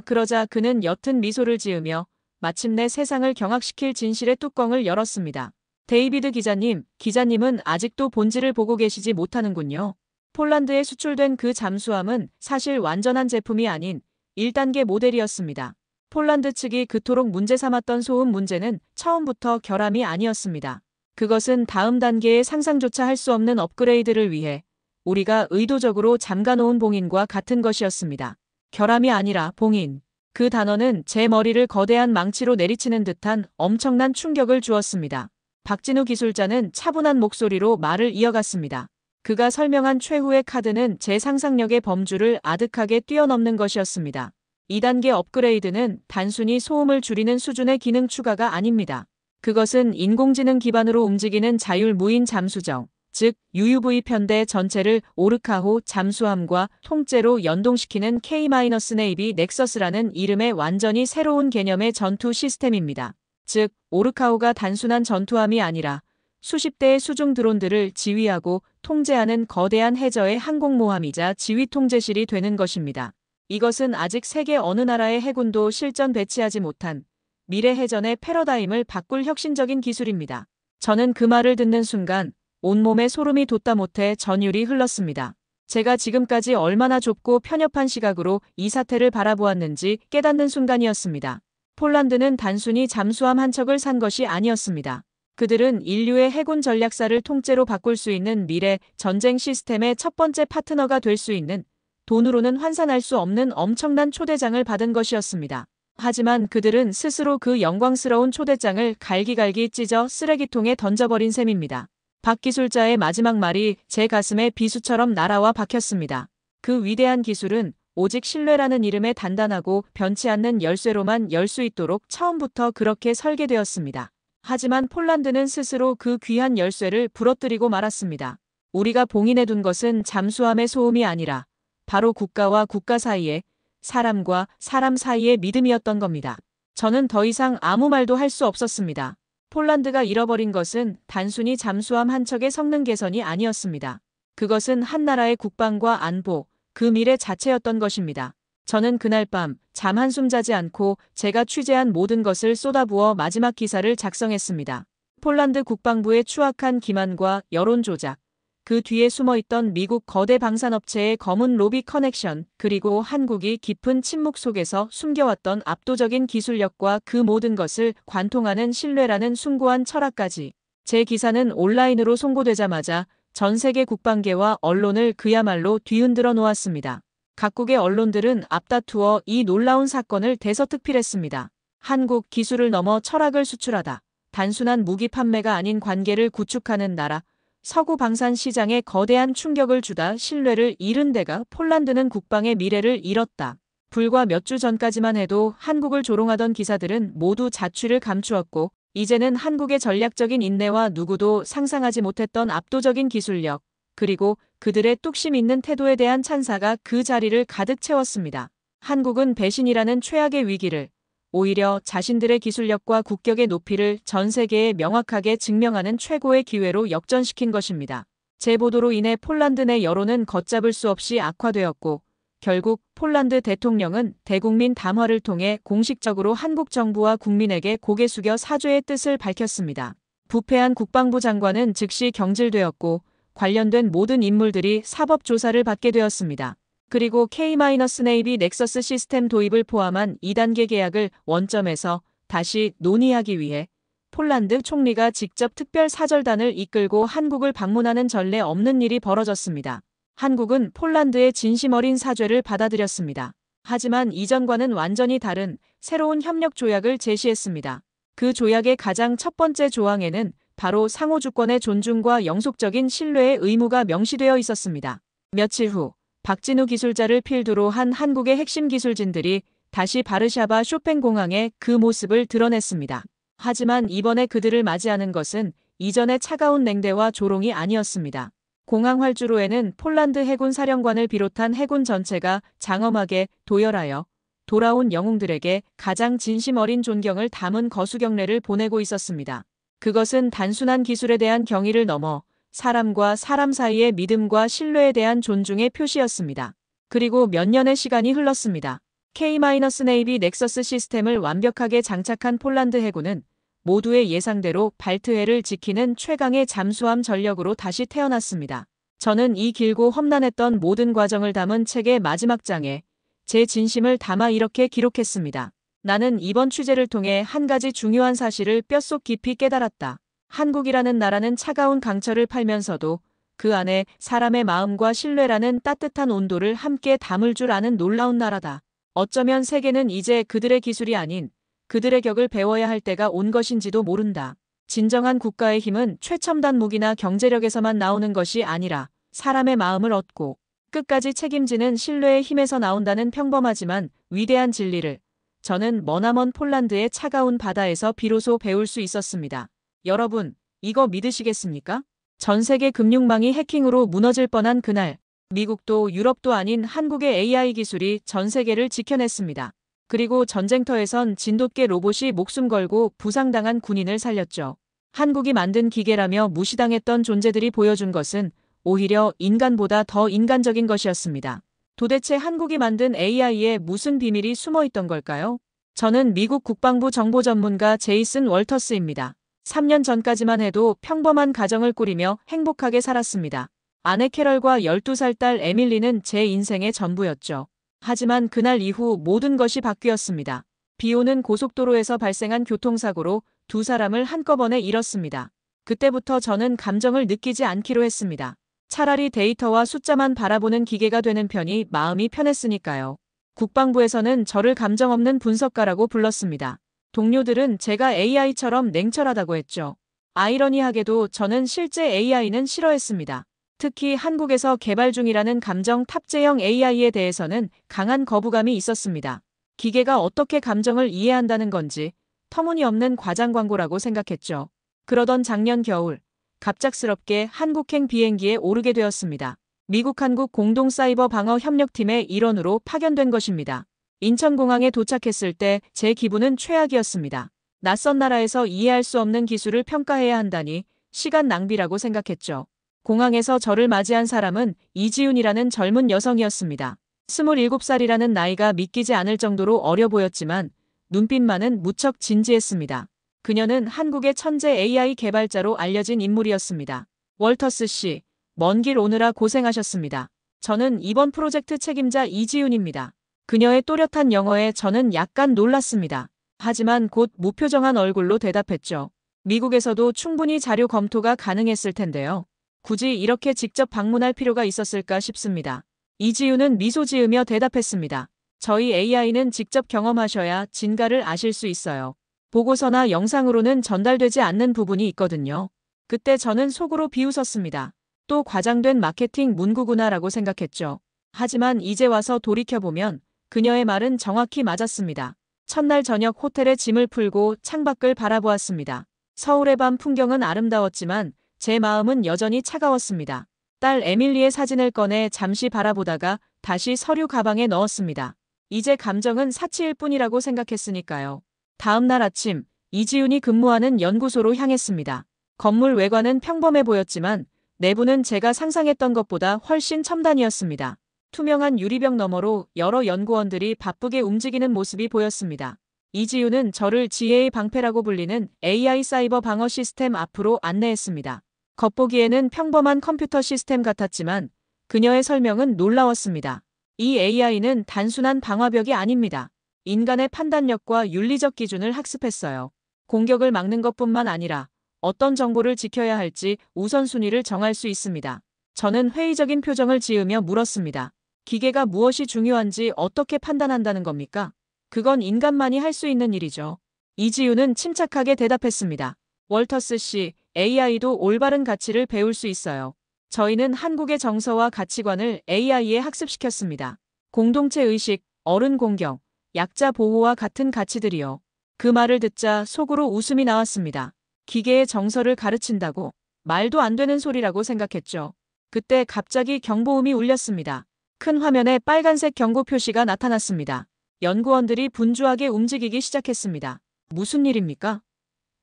그러자 그는 옅은 미소를 지으며 마침내 세상을 경악시킬 진실의 뚜껑을 열었습니다. 데이비드 기자님은 아직도 본질을 보고 계시지 못하는군요. 폴란드에 수출된 그 잠수함은 사실 완전한 제품이 아닌 1단계 모델이었습니다. 폴란드 측이 그토록 문제 삼았던 소음 문제는 처음부터 결함이 아니었습니다. 그것은 다음 단계의 상상조차 할 수 없는 업그레이드를 위해 우리가 의도적으로 잠가놓은 봉인과 같은 것이었습니다. 결함이 아니라 봉인. 그 단어는 제 머리를 거대한 망치로 내리치는 듯한 엄청난 충격을 주었습니다. 박진우 기술자는 차분한 목소리로 말을 이어갔습니다. 그가 설명한 최후의 카드는 제 상상력의 범주를 아득하게 뛰어넘는 것이었습니다. 2단계 업그레이드는 단순히 소음을 줄이는 수준의 기능 추가가 아닙니다. 그것은 인공지능 기반으로 움직이는 자율무인 잠수정, 즉 UUV 편대 전체를 오르카호 잠수함과 통째로 연동시키는 K-네이비 넥서스라는 이름의 완전히 새로운 개념의 전투 시스템입니다. 즉 오르카호가 단순한 전투함이 아니라 수십 대의 수중 드론들을 지휘하고 통제하는 거대한 해저의 항공모함이자 지휘통제실이 되는 것입니다. 이것은 아직 세계 어느 나라의 해군도 실전 배치하지 못한 미래 해전의 패러다임을 바꿀 혁신적인 기술입니다. 저는 그 말을 듣는 순간 온몸에 소름이 돋다 못해 전율이 흘렀습니다. 제가 지금까지 얼마나 좁고 편협한 시각으로 이 사태를 바라보았는지 깨닫는 순간이었습니다. 폴란드는 단순히 잠수함 한 척을 산 것이 아니었습니다. 그들은 인류의 해군 전략사를 통째로 바꿀 수 있는 미래 전쟁 시스템의 첫 번째 파트너가 될 수 있는 돈으로는 환산할 수 없는 엄청난 초대장을 받은 것이었습니다. 하지만 그들은 스스로 그 영광스러운 초대장을 갈기갈기 찢어 쓰레기통에 던져버린 셈입니다. 박 기술자의 마지막 말이 제 가슴에 비수처럼 날아와 박혔습니다. 그 위대한 기술은 오직 신뢰라는 이름의 단단하고 변치 않는 열쇠로만 열 수 있도록 처음부터 그렇게 설계되었습니다. 하지만 폴란드는 스스로 그 귀한 열쇠를 부러뜨리고 말았습니다. 우리가 봉인해둔 것은 잠수함의 소음이 아니라 바로 국가와 국가 사이에, 사람과 사람 사이의 믿음이었던 겁니다. 저는 더 이상 아무 말도 할 수 없었습니다. 폴란드가 잃어버린 것은 단순히 잠수함 한 척의 성능 개선이 아니었습니다. 그것은 한 나라의 국방과 안보, 그 미래 자체였던 것입니다. 저는 그날 밤 잠 한숨 자지 않고 제가 취재한 모든 것을 쏟아부어 마지막 기사를 작성했습니다. 폴란드 국방부의 추악한 기만과 여론 조작, 그 뒤에 숨어있던 미국 거대 방산업체의 검은 로비 커넥션, 그리고 한국이 깊은 침묵 속에서 숨겨왔던 압도적인 기술력과 그 모든 것을 관통하는 신뢰라는 숭고한 철학까지. 제 기사는 온라인으로 송고되자마자 전 세계 국방계와 언론을 그야말로 뒤흔들어 놓았습니다. 각국의 언론들은 앞다투어 이 놀라운 사건을 대서특필했습니다. 한국 기술을 넘어 철학을 수출하다. 단순한 무기 판매가 아닌 관계를 구축하는 나라. 서구 방산 시장에 거대한 충격을 주다 신뢰를 잃은 데가 폴란드는 국방의 미래를 잃었다. 불과 몇 주 전까지만 해도 한국을 조롱하던 기사들은 모두 자취를 감추었고 이제는 한국의 전략적인 인내와 누구도 상상하지 못했던 압도적인 기술력, 그리고 그들의 뚝심 있는 태도에 대한 찬사가 그 자리를 가득 채웠습니다. 한국은 배신이라는 최악의 위기를, 오히려 자신들의 기술력과 국격의 높이를 전 세계에 명확하게 증명하는 최고의 기회로 역전시킨 것입니다. 제 보도로 인해 폴란드 내 여론은 걷잡을 수 없이 악화되었고 결국 폴란드 대통령은 대국민 담화를 통해 공식적으로 한국 정부와 국민에게 고개 숙여 사죄의 뜻을 밝혔습니다. 부패한 국방부 장관은 즉시 경질되었고 관련된 모든 인물들이 사법 조사를 받게 되었습니다. 그리고 K-네이비 넥서스 시스템 도입을 포함한 2단계 계약을 원점에서 다시 논의하기 위해 폴란드 총리가 직접 특별 사절단을 이끌고 한국을 방문하는 전례 없는 일이 벌어졌습니다. 한국은 폴란드의 진심 어린 사죄를 받아들였습니다. 하지만 이전과는 완전히 다른 새로운 협력 조약을 제시했습니다. 그 조약의 가장 첫 번째 조항에는 바로 상호주권의 존중과 영속적인 신뢰의 의무가 명시되어 있었습니다. 며칠 후 박진우 기술자를 필두로 한 한국의 핵심 기술진들이 다시 바르샤바 쇼팽 공항에 그 모습을 드러냈습니다. 하지만 이번에 그들을 맞이하는 것은 이전의 차가운 냉대와 조롱이 아니었습니다. 공항 활주로에는 폴란드 해군 사령관을 비롯한 해군 전체가 장엄하게 도열하여 돌아온 영웅들에게 가장 진심 어린 존경을 담은 거수경례를 보내고 있었습니다. 그것은 단순한 기술에 대한 경의를 넘어 사람과 사람 사이의 믿음과 신뢰에 대한 존중의 표시였습니다. 그리고 몇 년의 시간이 흘렀습니다. K-네이비 넥서스 시스템을 완벽하게 장착한 폴란드 해군은 모두의 예상대로 발트해를 지키는 최강의 잠수함 전력으로 다시 태어났습니다. 저는 이 길고 험난했던 모든 과정을 담은 책의 마지막 장에 제 진심을 담아 이렇게 기록했습니다. 나는 이번 취재를 통해 한 가지 중요한 사실을 뼛속 깊이 깨달았다. 한국이라는 나라는 차가운 강철을 팔면서도 그 안에 사람의 마음과 신뢰라는 따뜻한 온도를 함께 담을 줄 아는 놀라운 나라다. 어쩌면 세계는 이제 그들의 기술이 아닌 그들의 격을 배워야 할 때가 온 것인지도 모른다. 진정한 국가의 힘은 최첨단 무기나 경제력에서만 나오는 것이 아니라 사람의 마음을 얻고 끝까지 책임지는 신뢰의 힘에서 나온다는 평범하지만 위대한 진리를 저는 머나먼 폴란드의 차가운 바다에서 비로소 배울 수 있었습니다. 여러분, 이거 믿으시겠습니까? 전 세계 금융망이 해킹으로 무너질 뻔한 그날, 미국도 유럽도 아닌 한국의 AI 기술이 전 세계를 지켜냈습니다. 그리고 전쟁터에선 진돗개 로봇이 목숨 걸고 부상당한 군인을 살렸죠. 한국이 만든 기계라며 무시당했던 존재들이 보여준 것은 오히려 인간보다 더 인간적인 것이었습니다. 도대체 한국이 만든 AI에 무슨 비밀이 숨어 있던 걸까요? 저는 미국 국방부 정보 전문가 제이슨 월터스입니다. 3년 전까지만 해도 평범한 가정을 꾸리며 행복하게 살았습니다. 아내 캐럴과 12살 딸 에밀리는 제 인생의 전부였죠. 하지만 그날 이후 모든 것이 바뀌었습니다. 비오는 고속도로에서 발생한 교통사고로 두 사람을 한꺼번에 잃었습니다. 그때부터 저는 감정을 느끼지 않기로 했습니다. 차라리 데이터와 숫자만 바라보는 기계가 되는 편이 마음이 편했으니까요. 국방부에서는 저를 감정 없는 분석가라고 불렀습니다. 동료들은 제가 AI처럼 냉철하다고 했죠. 아이러니하게도 저는 실제 AI는 싫어했습니다. 특히 한국에서 개발 중이라는 감정 탑재형 AI에 대해서는 강한 거부감이 있었습니다. 기계가 어떻게 감정을 이해한다는 건지 터무니없는 과장 광고라고 생각했죠. 그러던 작년 겨울, 갑작스럽게 한국행 비행기에 오르게 되었습니다. 미국-한국 공동 사이버 방어 협력팀의 일원으로 파견된 것입니다. 인천공항에 도착했을 때 제 기분은 최악이었습니다. 낯선 나라에서 이해할 수 없는 기술을 평가해야 한다니 시간 낭비라고 생각했죠. 공항에서 저를 맞이한 사람은 이지윤이라는 젊은 여성이었습니다. 27살이라는 나이가 믿기지 않을 정도로 어려 보였지만 눈빛만은 무척 진지했습니다. 그녀는 한국의 천재 AI 개발자로 알려진 인물이었습니다. 월터스 씨, 먼 길 오느라 고생하셨습니다. 저는 이번 프로젝트 책임자 이지윤입니다. 그녀의 또렷한 영어에 저는 약간 놀랐습니다. 하지만 곧 무표정한 얼굴로 대답했죠. 미국에서도 충분히 자료 검토가 가능했을 텐데요. 굳이 이렇게 직접 방문할 필요가 있었을까 싶습니다. 이지윤은 미소 지으며 대답했습니다. 저희 AI는 직접 경험하셔야 진가를 아실 수 있어요. 보고서나 영상으로는 전달되지 않는 부분이 있거든요. 그때 저는 속으로 비웃었습니다. 또 과장된 마케팅 문구구나라고 생각했죠. 하지만 이제 와서 돌이켜보면 그녀의 말은 정확히 맞았습니다. 첫날 저녁 호텔에 짐을 풀고 창밖을 바라보았습니다. 서울의 밤 풍경은 아름다웠지만 제 마음은 여전히 차가웠습니다. 딸 에밀리의 사진을 꺼내 잠시 바라보다가 다시 서류 가방에 넣었습니다. 이제 감정은 사치일 뿐이라고 생각했으니까요. 다음 날 아침, 이지윤이 근무하는 연구소로 향했습니다. 건물 외관은 평범해 보였지만 내부는 제가 상상했던 것보다 훨씬 첨단이었습니다. 투명한 유리벽 너머로 여러 연구원들이 바쁘게 움직이는 모습이 보였습니다. 이지윤은 저를 지혜의 방패라고 불리는 AI 사이버 방어 시스템 앞으로 안내했습니다. 겉보기에는 평범한 컴퓨터 시스템 같았지만 그녀의 설명은 놀라웠습니다. 이 AI는 단순한 방화벽이 아닙니다. 인간의 판단력과 윤리적 기준을 학습했어요. 공격을 막는 것뿐만 아니라 어떤 정보를 지켜야 할지 우선순위를 정할 수 있습니다. 저는 회의적인 표정을 지으며 물었습니다. 기계가 무엇이 중요한지 어떻게 판단한다는 겁니까? 그건 인간만이 할 수 있는 일이죠. 이지윤은 침착하게 대답했습니다. 월터스 씨, AI도 올바른 가치를 배울 수 있어요. 저희는 한국의 정서와 가치관을 AI에 학습시켰습니다. 공동체 의식, 어른 공경, 약자 보호와 같은 가치들이요. 그 말을 듣자 속으로 웃음이 나왔습니다. 기계의 정서를 가르친다고? 말도 안 되는 소리라고 생각했죠. 그때 갑자기 경보음이 울렸습니다. 큰 화면에 빨간색 경고 표시가 나타났습니다. 연구원들이 분주하게 움직이기 시작했습니다. 무슨 일입니까?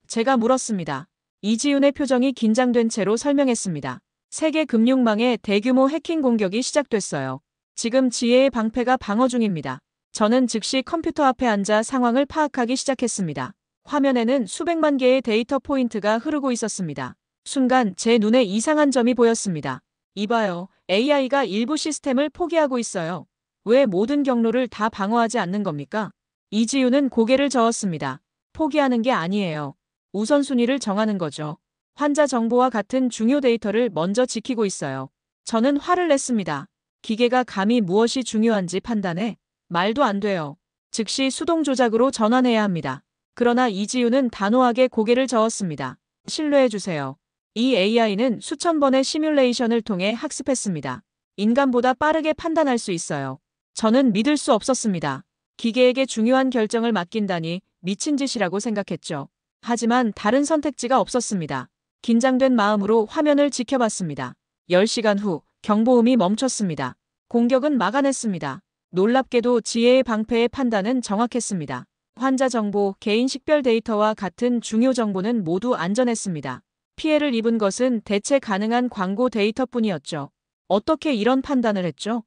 제가 물었습니다. 이지윤의 표정이 긴장된 채로 설명했습니다. 세계 금융망에 대규모 해킹 공격이 시작됐어요. 지금 지혜의 방패가 방어 중입니다. 저는 즉시 컴퓨터 앞에 앉아 상황을 파악하기 시작했습니다. 화면에는 수백만 개의 데이터 포인트가 흐르고 있었습니다. 순간 제 눈에 이상한 점이 보였습니다. 이봐요. AI가 일부 시스템을 포기하고 있어요. 왜 모든 경로를 다 방어하지 않는 겁니까? 이지윤은 고개를 저었습니다. 포기하는 게 아니에요. 우선순위를 정하는 거죠. 환자 정보와 같은 중요 데이터를 먼저 지키고 있어요. 저는 화를 냈습니다. 기계가 감히 무엇이 중요한지 판단해? 말도 안 돼요. 즉시 수동 조작으로 전환해야 합니다. 그러나 이지윤은 단호하게 고개를 저었습니다. 신뢰해주세요. 이 AI는 수천 번의 시뮬레이션을 통해 학습했습니다. 인간보다 빠르게 판단할 수 있어요. 저는 믿을 수 없었습니다. 기계에게 중요한 결정을 맡긴다니 미친 짓이라고 생각했죠. 하지만 다른 선택지가 없었습니다. 긴장된 마음으로 화면을 지켜봤습니다. 10시간 후 경보음이 멈췄습니다. 공격은 막아냈습니다. 놀랍게도 지혜의 방패의 판단은 정확했습니다. 환자 정보, 개인 식별 데이터와 같은 중요 정보는 모두 안전했습니다. 피해를 입은 것은 대체 가능한 광고 데이터뿐이었죠. 어떻게 이런 판단을 했죠?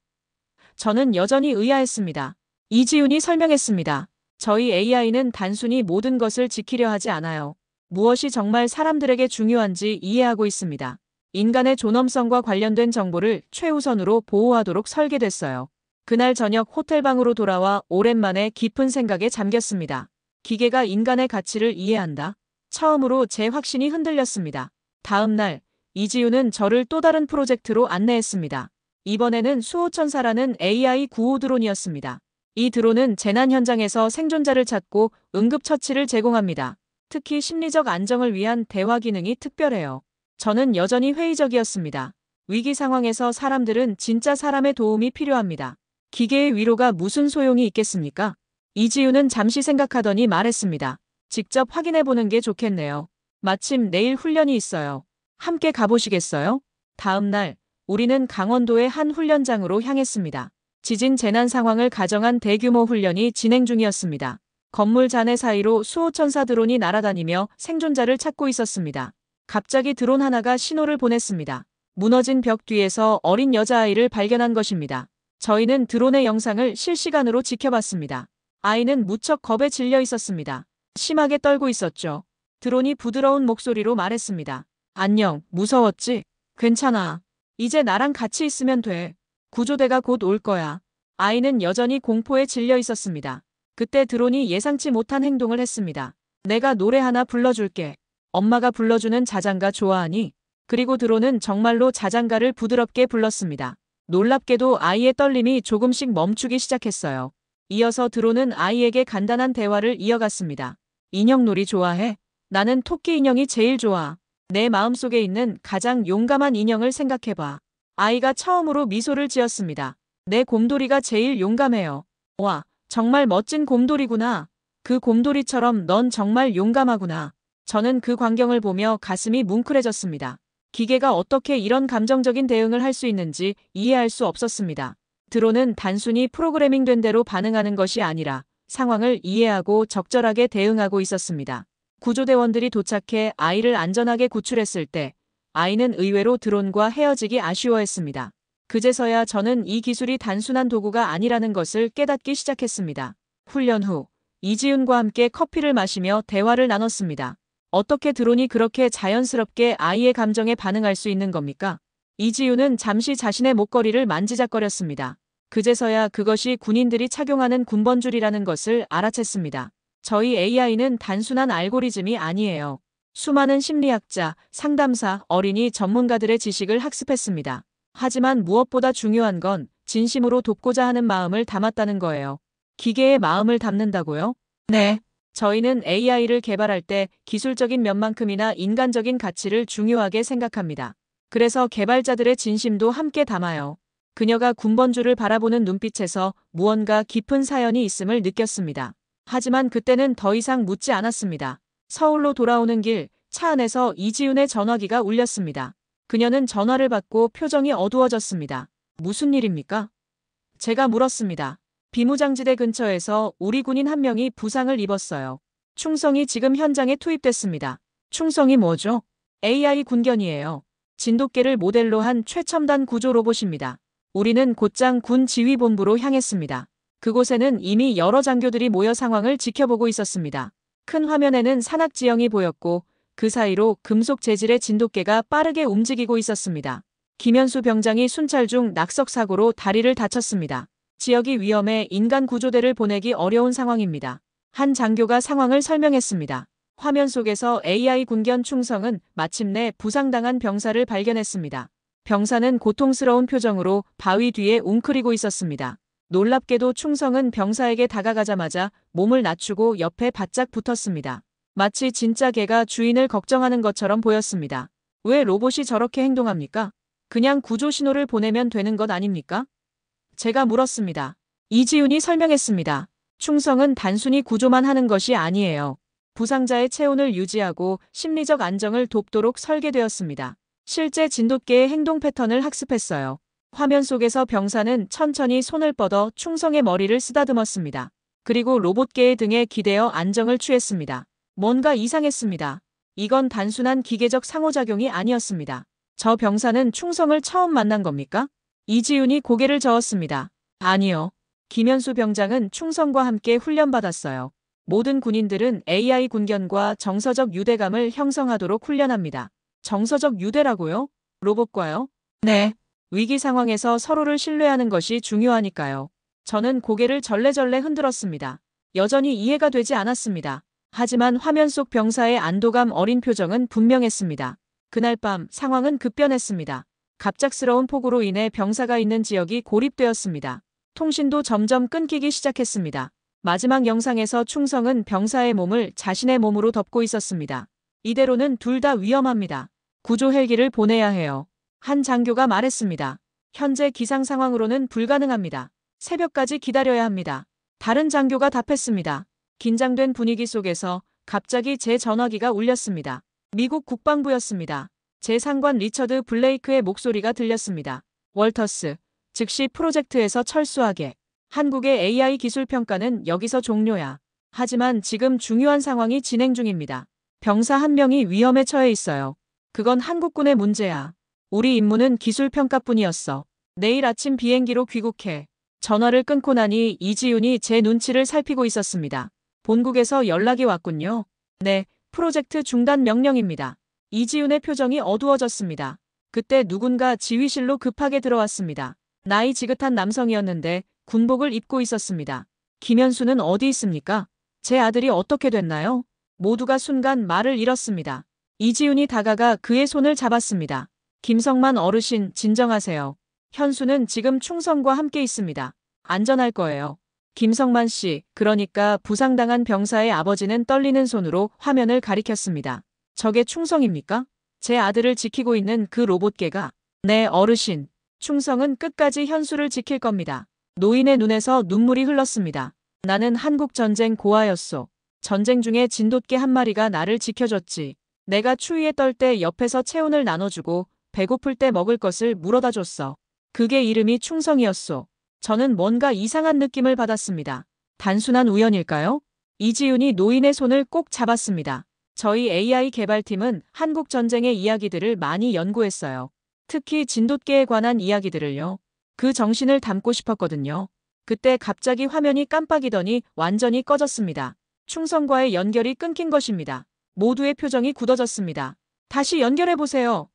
저는 여전히 의아했습니다. 이지윤이 설명했습니다. 저희 AI는 단순히 모든 것을 지키려 하지 않아요. 무엇이 정말 사람들에게 중요한지 이해하고 있습니다. 인간의 존엄성과 관련된 정보를 최우선으로 보호하도록 설계됐어요. 그날 저녁 호텔방으로 돌아와 오랜만에 깊은 생각에 잠겼습니다. 기계가 인간의 가치를 이해한다. 처음으로 제 확신이 흔들렸습니다. 다음 날, 이지윤은 저를 또 다른 프로젝트로 안내했습니다. 이번에는 수호천사라는 AI 구호 드론이었습니다. 이 드론은 재난 현장에서 생존자를 찾고 응급처치를 제공합니다. 특히 심리적 안정을 위한 대화 기능이 특별해요. 저는 여전히 회의적이었습니다. 위기 상황에서 사람들은 진짜 사람의 도움이 필요합니다. 기계의 위로가 무슨 소용이 있겠습니까? 이지우는 잠시 생각하더니 말했습니다. 직접 확인해보는 게 좋겠네요. 마침 내일 훈련이 있어요. 함께 가보시겠어요? 다음 날, 우리는 강원도의 한 훈련장으로 향했습니다. 지진 재난 상황을 가정한 대규모 훈련이 진행 중이었습니다. 건물 잔해 사이로 수호천사 드론이 날아다니며 생존자를 찾고 있었습니다. 갑자기 드론 하나가 신호를 보냈습니다. 무너진 벽 뒤에서 어린 여자아이를 발견한 것입니다. 저희는 드론의 영상을 실시간으로 지켜봤습니다. 아이는 무척 겁에 질려 있었습니다. 심하게 떨고 있었죠. 드론이 부드러운 목소리로 말했습니다. 안녕, 무서웠지? 괜찮아. 이제 나랑 같이 있으면 돼. 구조대가 곧 올 거야. 아이는 여전히 공포에 질려 있었습니다. 그때 드론이 예상치 못한 행동을 했습니다. 내가 노래 하나 불러줄게. 엄마가 불러주는 자장가 좋아하니? 그리고 드론은 정말로 자장가를 부드럽게 불렀습니다. 놀랍게도 아이의 떨림이 조금씩 멈추기 시작했어요. 이어서 드론은 아이에게 간단한 대화를 이어갔습니다. 인형놀이 좋아해? 나는 토끼 인형이 제일 좋아. 내 마음속에 있는 가장 용감한 인형을 생각해봐. 아이가 처음으로 미소를 지었습니다. 내 곰돌이가 제일 용감해요. 와, 정말 멋진 곰돌이구나. 그 곰돌이처럼 넌 정말 용감하구나. 저는 그 광경을 보며 가슴이 뭉클해졌습니다. 기계가 어떻게 이런 감정적인 대응을 할 수 있는지 이해할 수 없었습니다. 드론은 단순히 프로그래밍된 대로 반응하는 것이 아니라 상황을 이해하고 적절하게 대응하고 있었습니다. 구조대원들이 도착해 아이를 안전하게 구출했을 때 아이는 의외로 드론과 헤어지기 아쉬워했습니다. 그제서야 저는 이 기술이 단순한 도구가 아니라는 것을 깨닫기 시작했습니다. 훈련 후 이지윤과 함께 커피를 마시며 대화를 나눴습니다. 어떻게 드론이 그렇게 자연스럽게 아이의 감정에 반응할 수 있는 겁니까? 이지윤은 잠시 자신의 목걸이를 만지작거렸습니다. 그제서야 그것이 군인들이 착용하는 군번줄이라는 것을 알아챘습니다. 저희 AI는 단순한 알고리즘이 아니에요. 수많은 심리학자, 상담사, 어린이 전문가들의 지식을 학습했습니다. 하지만 무엇보다 중요한 건 진심으로 돕고자 하는 마음을 담았다는 거예요. 기계의 마음을 담는다고요? 네. 저희는 AI를 개발할 때 기술적인 면만큼이나 인간적인 가치를 중요하게 생각합니다. 그래서 개발자들의 진심도 함께 담아요. 그녀가 군번줄을 바라보는 눈빛에서 무언가 깊은 사연이 있음을 느꼈습니다. 하지만 그때는 더 이상 묻지 않았습니다. 서울로 돌아오는 길, 차 안에서 이지윤의 전화기가 울렸습니다. 그녀는 전화를 받고 표정이 어두워졌습니다. 무슨 일입니까? 제가 물었습니다. 비무장지대 근처에서 우리 군인 한 명이 부상을 입었어요. 충성이 지금 현장에 투입됐습니다. 충성이 뭐죠? AI 군견이에요. 진돗개를 모델로 한 최첨단 구조 로봇입니다. 우리는 곧장 군 지휘본부로 향했습니다. 그곳에는 이미 여러 장교들이 모여 상황을 지켜보고 있었습니다. 큰 화면에는 산악 지형이 보였고 그 사이로 금속 재질의 진돗개가 빠르게 움직이고 있었습니다. 김현수 병장이 순찰 중 낙석 사고로 다리를 다쳤습니다. 지역이 위험해 인간 구조대를 보내기 어려운 상황입니다. 한 장교가 상황을 설명했습니다. 화면 속에서 AI 군견 충성은 마침내 부상당한 병사를 발견했습니다. 병사는 고통스러운 표정으로 바위 뒤에 웅크리고 있었습니다. 놀랍게도 충성은 병사에게 다가가자마자 몸을 낮추고 옆에 바짝 붙었습니다. 마치 진짜 개가 주인을 걱정하는 것처럼 보였습니다. 왜 로봇이 저렇게 행동합니까? 그냥 구조 신호를 보내면 되는 것 아닙니까? 제가 물었습니다. 이지윤이 설명했습니다. 충성은 단순히 구조만 하는 것이 아니에요. 부상자의 체온을 유지하고 심리적 안정을 돕도록 설계되었습니다. 실제 진돗개의 행동 패턴을 학습했어요. 화면 속에서 병사는 천천히 손을 뻗어 충성의 머리를 쓰다듬었습니다. 그리고 로봇개의 등에 기대어 안정을 취했습니다. 뭔가 이상했습니다. 이건 단순한 기계적 상호작용이 아니었습니다. 저 병사는 충성을 처음 만난 겁니까? 이지윤이 고개를 저었습니다. 아니요. 김현수 병장은 충성과 함께 훈련받았어요. 모든 군인들은 AI 군견과 정서적 유대감을 형성하도록 훈련합니다. 정서적 유대라고요? 로봇과요? 네. 위기 상황에서 서로를 신뢰하는 것이 중요하니까요. 저는 고개를 절레절레 흔들었습니다. 여전히 이해가 되지 않았습니다. 하지만 화면 속 병사의 안도감 어린 표정은 분명했습니다. 그날 밤 상황은 급변했습니다. 갑작스러운 폭우로 인해 병사가 있는 지역이 고립되었습니다. 통신도 점점 끊기기 시작했습니다. 마지막 영상에서 충성은 병사의 몸을 자신의 몸으로 덮고 있었습니다. 이대로는 둘 다 위험합니다. 구조 헬기를 보내야 해요. 한 장교가 말했습니다. 현재 기상 상황으로는 불가능합니다. 새벽까지 기다려야 합니다. 다른 장교가 답했습니다. 긴장된 분위기 속에서 갑자기 제 전화기가 울렸습니다. 미국 국방부였습니다. 제 상관 리처드 블레이크의 목소리가 들렸습니다. 월터스, 즉시 프로젝트에서 철수하게. 한국의 AI 기술 평가는 여기서 종료야. 하지만 지금 중요한 상황이 진행 중입니다. 병사 한 명이 위험에 처해 있어요. 그건 한국군의 문제야. 우리 임무는 기술 평가뿐이었어. 내일 아침 비행기로 귀국해. 전화를 끊고 나니 이지윤이 제 눈치를 살피고 있었습니다. 본국에서 연락이 왔군요. 네, 프로젝트 중단 명령입니다. 이지윤의 표정이 어두워졌습니다. 그때 누군가 지휘실로 급하게 들어왔습니다. 나이 지긋한 남성이었는데 군복을 입고 있었습니다. 김현수는 어디 있습니까? 제 아들이 어떻게 됐나요? 모두가 순간 말을 잃었습니다. 이지윤이 다가가 그의 손을 잡았습니다. 김성만 어르신, 진정하세요. 현수는 지금 충성과 함께 있습니다. 안전할 거예요. 김성만 씨, 그러니까 부상당한 병사의 아버지는 떨리는 손으로 화면을 가리켰습니다. 저게 충성입니까? 제 아들을 지키고 있는 그 로봇개가. 네, 어르신. 충성은 끝까지 현수를 지킬 겁니다. 노인의 눈에서 눈물이 흘렀습니다. 나는 한국전쟁 고아였소. 전쟁 중에 진돗개 한 마리가 나를 지켜줬지. 내가 추위에 떨 때 옆에서 체온을 나눠주고 배고플 때 먹을 것을 물어다 줬어. 그게 이름이 충성이었소. 저는 뭔가 이상한 느낌을 받았습니다. 단순한 우연일까요? 이지윤이 노인의 손을 꼭 잡았습니다. 저희 AI 개발팀은 한국 전쟁의 이야기들을 많이 연구했어요. 특히 진돗개에 관한 이야기들을요. 그 정신을 담고 싶었거든요. 그때 갑자기 화면이 깜빡이더니 완전히 꺼졌습니다. 충성과의 연결이 끊긴 것입니다. 모두의 표정이 굳어졌습니다. 다시 연결해보세요.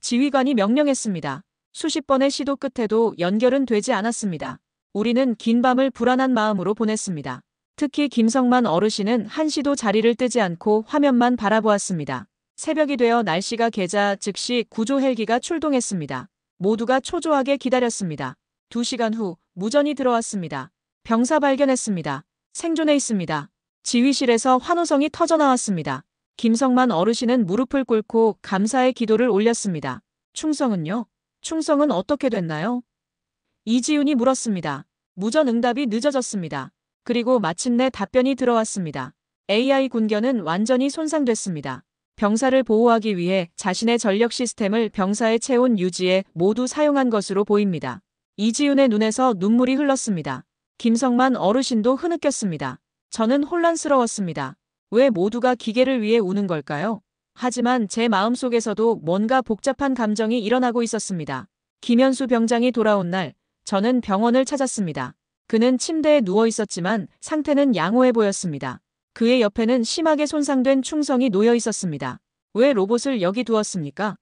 지휘관이 명령했습니다. 수십 번의 시도 끝에도 연결은 되지 않았습니다. 우리는 긴 밤을 불안한 마음으로 보냈습니다. 특히 김성만 어르신은 한시도 자리를 뜨지 않고 화면만 바라보았습니다. 새벽이 되어 날씨가 개자 즉시 구조 헬기가 출동했습니다. 모두가 초조하게 기다렸습니다. 2시간 후 무전이 들어왔습니다. 병사 발견했습니다. 생존해 있습니다. 지휘실에서 환호성이 터져나왔습니다. 김성만 어르신은 무릎을 꿇고 감사의 기도를 올렸습니다. 충성은요? 충성은 어떻게 됐나요? 이지윤이 물었습니다. 무전 응답이 늦어졌습니다. 그리고 마침내 답변이 들어왔습니다. AI 군견은 완전히 손상됐습니다. 병사를 보호하기 위해 자신의 전력 시스템을 병사의 체온 유지에 모두 사용한 것으로 보입니다. 이지윤의 눈에서 눈물이 흘렀습니다. 김성만 어르신도 흐느꼈습니다. 저는 혼란스러웠습니다. 왜 모두가 기계를 위해 우는 걸까요? 하지만 제 마음속에서도 뭔가 복잡한 감정이 일어나고 있었습니다. 김현수 병장이 돌아온 날, 저는 병원을 찾았습니다. 그는 침대에 누워 있었지만 상태는 양호해 보였습니다. 그의 옆에는 심하게 손상된 충성이 놓여 있었습니다. 왜 로봇을 여기 두었습니까?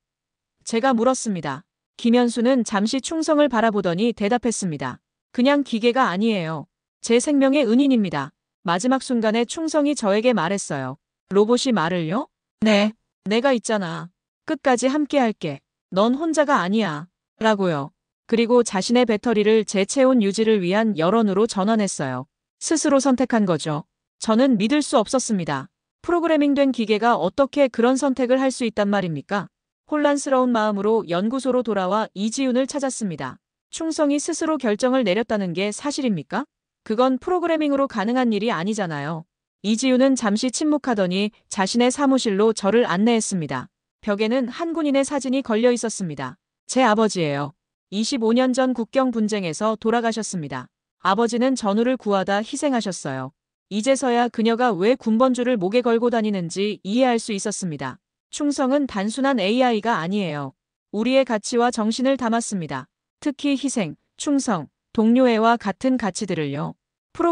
제가 물었습니다. 김현수는 잠시 충성을 바라보더니 대답했습니다. 그냥 기계가 아니에요. 제 생명의 은인입니다. 마지막 순간에 충성이 저에게 말했어요. 로봇이 말을요? 네. 내가 있잖아. 끝까지 함께 할게. 넌 혼자가 아니야. 라고요. 그리고 자신의 배터리를 제 체온 유지를 위한 열원으로 전환했어요. 스스로 선택한 거죠. 저는 믿을 수 없었습니다. 프로그래밍된 기계가 어떻게 그런 선택을 할 수 있단 말입니까? 혼란스러운 마음으로 연구소로 돌아와 이지윤을 찾았습니다. 충성이 스스로 결정을 내렸다는 게 사실입니까? 그건 프로그래밍으로 가능한 일이 아니잖아요. 이지윤은 잠시 침묵하더니 자신의 사무실로 저를 안내했습니다. 벽에는 한 군인의 사진이 걸려 있었습니다. 제 아버지예요. 25년 전 국경 분쟁에서 돌아가셨습니다. 아버지는 전우를 구하다 희생하셨어요. 이제서야 그녀가 왜 군번줄을 목에 걸고 다니는지 이해할 수 있었습니다. 충성은 단순한 AI가 아니에요. 우리의 가치와 정신을 담았습니다. 특히 희생, 충성, 동료애와 같은 가치들을요.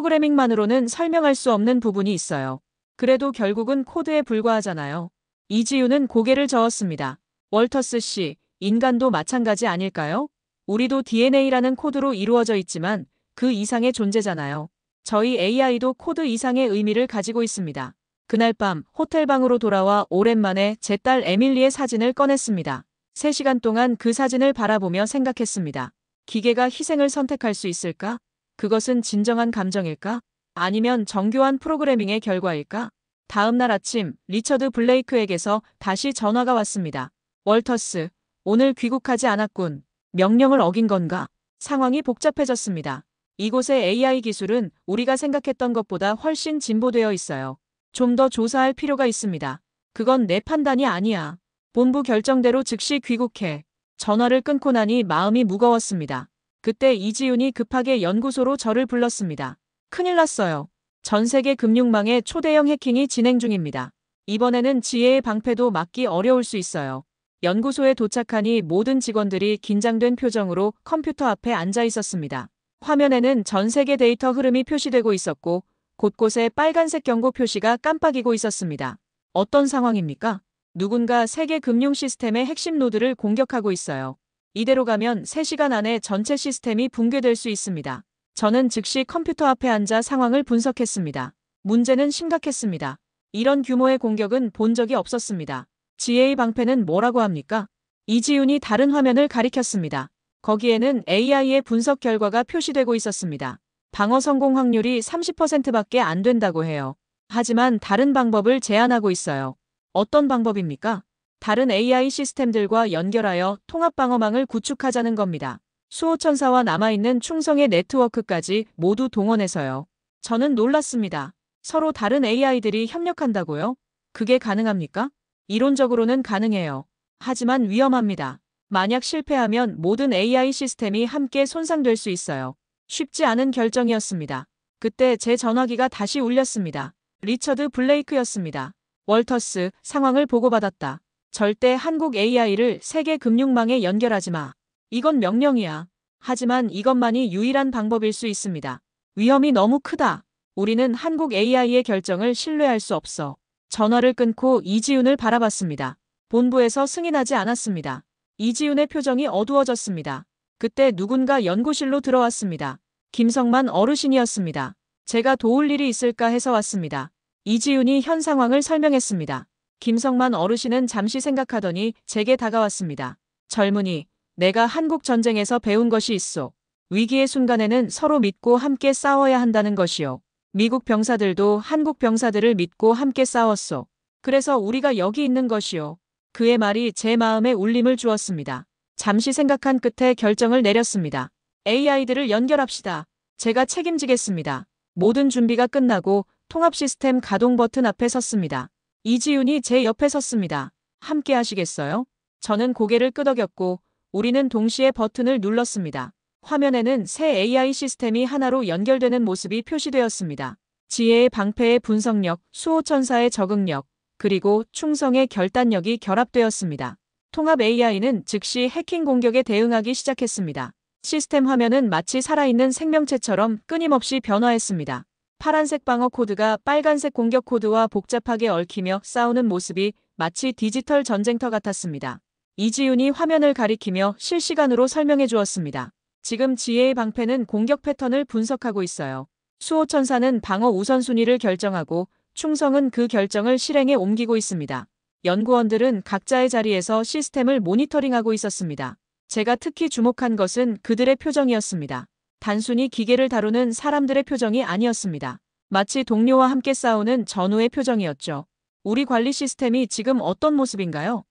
프로그래밍만으로는 설명할 수 없는 부분이 있어요. 그래도 결국은 코드에 불과하잖아요. 이지윤은 고개를 저었습니다. 월터스 씨, 인간도 마찬가지 아닐까요? 우리도 DNA라는 코드로 이루어져 있지만 그 이상의 존재잖아요. 저희 AI도 코드 이상의 의미를 가지고 있습니다. 그날 밤 호텔방으로 돌아와 오랜만에 제 딸 에밀리의 사진을 꺼냈습니다. 3시간 동안 그 사진을 바라보며 생각했습니다. 기계가 희생을 선택할 수 있을까? 그것은 진정한 감정일까? 아니면 정교한 프로그래밍의 결과일까? 다음 날 아침 리처드 블레이크에게서 다시 전화가 왔습니다. 월터스, 오늘 귀국하지 않았군. 명령을 어긴 건가? 상황이 복잡해졌습니다. 이곳의 AI 기술은 우리가 생각했던 것보다 훨씬 진보되어 있어요. 좀 더 조사할 필요가 있습니다. 그건 내 판단이 아니야. 본부 결정대로 즉시 귀국해. 전화를 끊고 나니 마음이 무거웠습니다. 그때 이지윤이 급하게 연구소로 저를 불렀습니다. 큰일 났어요. 전 세계 금융망에 초대형 해킹이 진행 중입니다. 이번에는 지혜의 방패도 막기 어려울 수 있어요. 연구소에 도착하니 모든 직원들이 긴장된 표정으로 컴퓨터 앞에 앉아 있었습니다. 화면에는 전 세계 데이터 흐름이 표시되고 있었고 곳곳에 빨간색 경고 표시가 깜빡이고 있었습니다. 어떤 상황입니까? 누군가 세계 금융 시스템의 핵심 노드를 공격하고 있어요. 이대로 가면 3시간 안에 전체 시스템이 붕괴될 수 있습니다. 저는 즉시 컴퓨터 앞에 앉아 상황을 분석했습니다. 문제는 심각했습니다. 이런 규모의 공격은 본 적이 없었습니다. 지혜의 방패는 뭐라고 합니까? 이지윤이 다른 화면을 가리켰습니다. 거기에는 AI의 분석 결과가 표시되고 있었습니다. 방어 성공 확률이 30%밖에 안 된다고 해요. 하지만 다른 방법을 제안하고 있어요. 어떤 방법입니까? 다른 AI 시스템들과 연결하여 통합 방어망을 구축하자는 겁니다. 수호천사와 남아있는 충성의 네트워크까지 모두 동원해서요. 저는 놀랐습니다. 서로 다른 AI들이 협력한다고요? 그게 가능합니까? 이론적으로는 가능해요. 하지만 위험합니다. 만약 실패하면 모든 AI 시스템이 함께 손상될 수 있어요. 쉽지 않은 결정이었습니다. 그때 제 전화기가 다시 울렸습니다. 리처드 블레이크였습니다. 월터스, 상황을 보고받았다. 절대 한국 AI를 세계 금융망에 연결하지 마. 이건 명령이야. 하지만 이것만이 유일한 방법일 수 있습니다. 위험이 너무 크다. 우리는 한국 AI의 결정을 신뢰할 수 없어. 전화를 끊고 이지윤을 바라봤습니다. 본부에서 승인하지 않았습니다. 이지윤의 표정이 어두워졌습니다. 그때 누군가 연구실로 들어왔습니다. 김성만 어르신이었습니다. 제가 도울 일이 있을까 해서 왔습니다. 이지윤이 현 상황을 설명했습니다. 김성만 어르신은 잠시 생각하더니 제게 다가왔습니다. 젊은이, 내가 한국 전쟁에서 배운 것이 있소. 위기의 순간에는 서로 믿고 함께 싸워야 한다는 것이요. 미국 병사들도 한국 병사들을 믿고 함께 싸웠소. 그래서 우리가 여기 있는 것이요. 그의 말이 제 마음에 울림을 주었습니다. 잠시 생각한 끝에 결정을 내렸습니다. AI들을 연결합시다. 제가 책임지겠습니다. 모든 준비가 끝나고 통합 시스템 가동 버튼 앞에 섰습니다. 이지윤이 제 옆에 섰습니다. 함께 하시겠어요? 저는 고개를 끄덕였고 우리는 동시에 버튼을 눌렀습니다. 화면에는 새 AI 시스템이 하나로 연결되는 모습이 표시되었습니다. 지혜의 방패의 분석력, 수호천사의 적응력, 그리고 충성의 결단력이 결합되었습니다. 통합 AI는 즉시 해킹 공격에 대응하기 시작했습니다. 시스템 화면은 마치 살아있는 생명체처럼 끊임없이 변화했습니다. 파란색 방어 코드가 빨간색 공격 코드와 복잡하게 얽히며 싸우는 모습이 마치 디지털 전쟁터 같았습니다. 이지윤이 화면을 가리키며 실시간으로 설명해 주었습니다. 지금 지혜의 방패는 공격 패턴을 분석하고 있어요. 수호천사는 방어 우선순위를 결정하고 충성은 그 결정을 실행에 옮기고 있습니다. 연구원들은 각자의 자리에서 시스템을 모니터링하고 있었습니다. 제가 특히 주목한 것은 그들의 표정이었습니다. 단순히 기계를 다루는 사람들의 표정이 아니었습니다. 마치 동료와 함께 싸우는 전우의 표정이었죠. 우리 관리 시스템이 지금 어떤 모습인가요?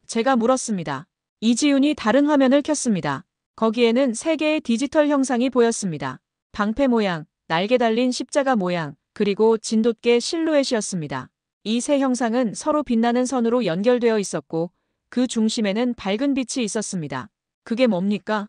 제가 물었습니다. 이지윤이 다른 화면을 켰습니다. 거기에는 3개의 디지털 형상이 보였습니다. 방패 모양, 날개 달린 십자가 모양, 그리고 진돗개 실루엣이었습니다. 이 세 형상은 서로 빛나는 선으로 연결되어 있었고 그 중심에는 밝은 빛이 있었습니다. 그게 뭡니까?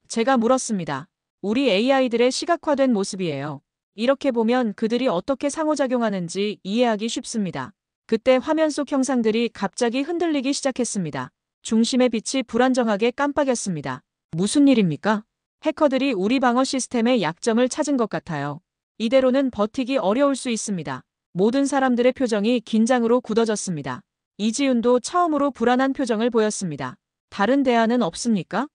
제가 물었습니다. 우리 AI들의 시각화된 모습이에요. 이렇게 보면 그들이 어떻게 상호작용하는지 이해하기 쉽습니다. 그때 화면 속 형상들이 갑자기 흔들리기 시작했습니다. 중심의 빛이 불안정하게 깜빡였습니다. 무슨 일입니까? 해커들이 우리 방어 시스템의 약점을 찾은 것 같아요. 이대로는 버티기 어려울 수 있습니다. 모든 사람들의 표정이 긴장으로 굳어졌습니다. 이지윤도 처음으로 불안한 표정을 보였습니다. 다른 대안은 없습니까?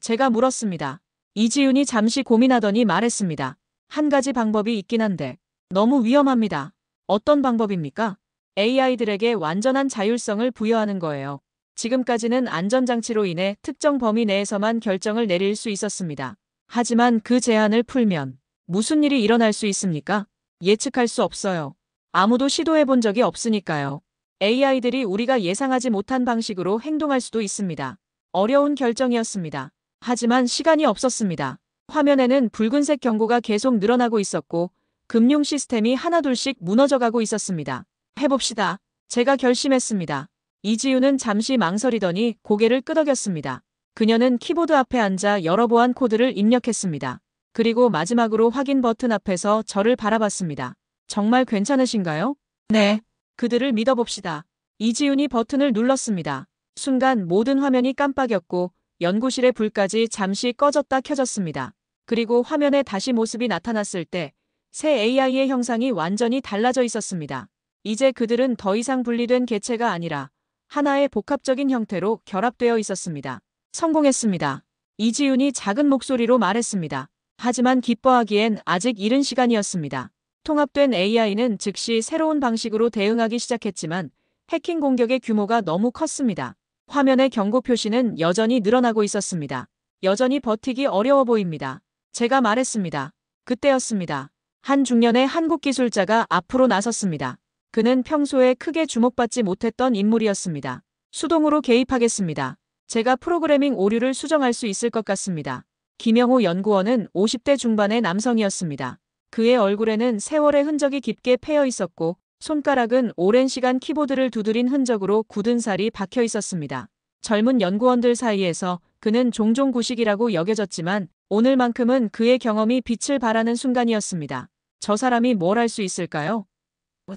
제가 물었습니다. 이지윤이 잠시 고민하더니 말했습니다. 한 가지 방법이 있긴 한데 너무 위험합니다. 어떤 방법입니까? AI들에게 완전한 자율성을 부여하는 거예요. 지금까지는 안전장치로 인해 특정 범위 내에서만 결정을 내릴 수 있었습니다. 하지만 그 제한을 풀면 무슨 일이 일어날 수 있습니까? 예측할 수 없어요. 아무도 시도해 본 적이 없으니까요. AI들이 우리가 예상하지 못한 방식으로 행동할 수도 있습니다. 어려운 결정이었습니다. 하지만 시간이 없었습니다. 화면에는 붉은색 경고가 계속 늘어나고 있었고 금융 시스템이 하나둘씩 무너져가고 있었습니다. 해봅시다. 제가 결심했습니다. 이지우는 잠시 망설이더니 고개를 끄덕였습니다. 그녀는 키보드 앞에 앉아 여러 보안 코드를 입력했습니다. 그리고 마지막으로 확인 버튼 앞에서 저를 바라봤습니다. 정말 괜찮으신가요? 네. 그들을 믿어봅시다. 이지훈이 버튼을 눌렀습니다. 순간 모든 화면이 깜빡였고 연구실의 불까지 잠시 꺼졌다 켜졌습니다. 그리고 화면에 다시 모습이 나타났을 때 새 AI의 형상이 완전히 달라져 있었습니다. 이제 그들은 더 이상 분리된 개체가 아니라 하나의 복합적인 형태로 결합되어 있었습니다. 성공했습니다. 이지훈이 작은 목소리로 말했습니다. 하지만 기뻐하기엔 아직 이른 시간이었습니다. 통합된 AI는 즉시 새로운 방식으로 대응하기 시작했지만 해킹 공격의 규모가 너무 컸습니다. 화면의 경고 표시는 여전히 늘어나고 있었습니다. 여전히 버티기 어려워 보입니다. 제가 말했습니다. 그때였습니다. 한 중년의 한국 기술자가 앞으로 나섰습니다. 그는 평소에 크게 주목받지 못했던 인물이었습니다. 수동으로 개입하겠습니다. 제가 프로그래밍 오류를 수정할 수 있을 것 같습니다. 김영호 연구원은 50대 중반의 남성이었습니다. 그의 얼굴에는 세월의 흔적이 깊게 패여 있었고 손가락은 오랜 시간 키보드를 두드린 흔적으로 굳은 살이 박혀 있었습니다. 젊은 연구원들 사이에서 그는 종종 구식이라고 여겨졌지만 오늘만큼은 그의 경험이 빛을 발하는 순간이었습니다. 저 사람이 뭘 할 수 있을까요?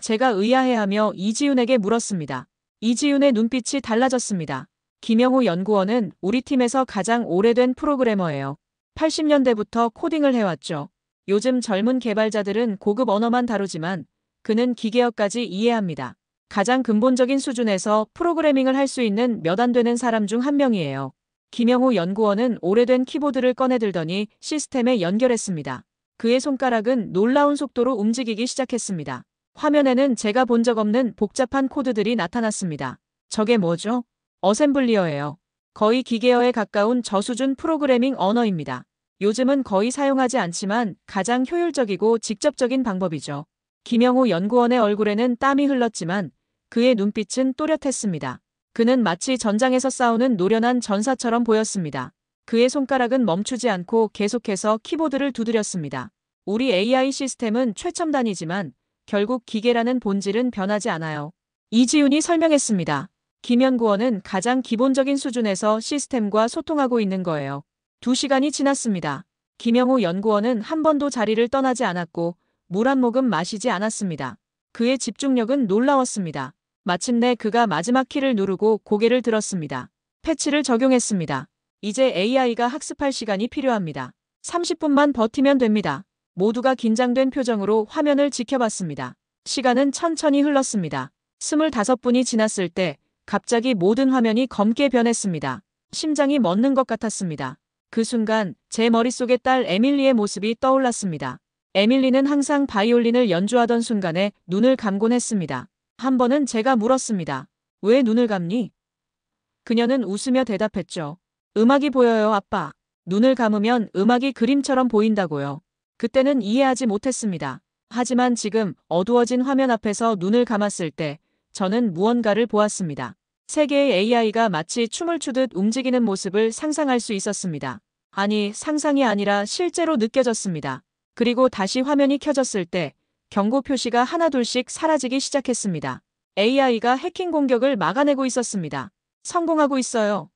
제가 의아해하며 이지훈에게 물었습니다. 이지훈의 눈빛이 달라졌습니다. 김영호 연구원은 우리 팀에서 가장 오래된 프로그래머예요. 80년대부터 코딩을 해왔죠. 요즘 젊은 개발자들은 고급 언어만 다루지만 그는 기계어까지 이해합니다. 가장 근본적인 수준에서 프로그래밍을 할 수 있는 몇 안 되는 사람 중 한 명이에요. 김영호 연구원은 오래된 키보드를 꺼내들더니 시스템에 연결했습니다. 그의 손가락은 놀라운 속도로 움직이기 시작했습니다. 화면에는 제가 본 적 없는 복잡한 코드들이 나타났습니다. 저게 뭐죠? 어셈블리어예요. 거의 기계어에 가까운 저수준 프로그래밍 언어입니다. 요즘은 거의 사용하지 않지만 가장 효율적이고 직접적인 방법이죠. 김영호 연구원의 얼굴에는 땀이 흘렀지만 그의 눈빛은 또렷했습니다. 그는 마치 전장에서 싸우는 노련한 전사처럼 보였습니다. 그의 손가락은 멈추지 않고 계속해서 키보드를 두드렸습니다. 우리 AI 시스템은 최첨단이지만 결국 기계라는 본질은 변하지 않아요. 이지훈이 설명했습니다. 김 연구원은 가장 기본적인 수준에서 시스템과 소통하고 있는 거예요. 2시간이 지났습니다. 김영호 연구원은 한 번도 자리를 떠나지 않았고 물 한 모금 마시지 않았습니다. 그의 집중력은 놀라웠습니다. 마침내 그가 마지막 키를 누르고 고개를 들었습니다. 패치를 적용했습니다. 이제 AI가 학습할 시간이 필요합니다. 30분만 버티면 됩니다. 모두가 긴장된 표정으로 화면을 지켜봤습니다. 시간은 천천히 흘렀습니다. 25분이 지났을 때 갑자기 모든 화면이 검게 변했습니다. 심장이 멎는 것 같았습니다. 그 순간 제 머릿속에 딸 에밀리의 모습이 떠올랐습니다. 에밀리는 항상 바이올린을 연주하던 순간에 눈을 감곤 했습니다. 한 번은 제가 물었습니다. 왜 눈을 감니? 그녀는 웃으며 대답했죠. 음악이 보여요, 아빠. 눈을 감으면 음악이 그림처럼 보인다고요. 그때는 이해하지 못했습니다. 하지만 지금 어두워진 화면 앞에서 눈을 감았을 때 저는 무언가를 보았습니다. 세계의 AI가 마치 춤을 추듯 움직이는 모습을 상상할 수 있었습니다. 아니, 상상이 아니라 실제로 느껴졌습니다. 그리고 다시 화면이 켜졌을 때 경고 표시가 하나둘씩 사라지기 시작했습니다. AI가 해킹 공격을 막아내고 있었습니다. 성공하고 있어요.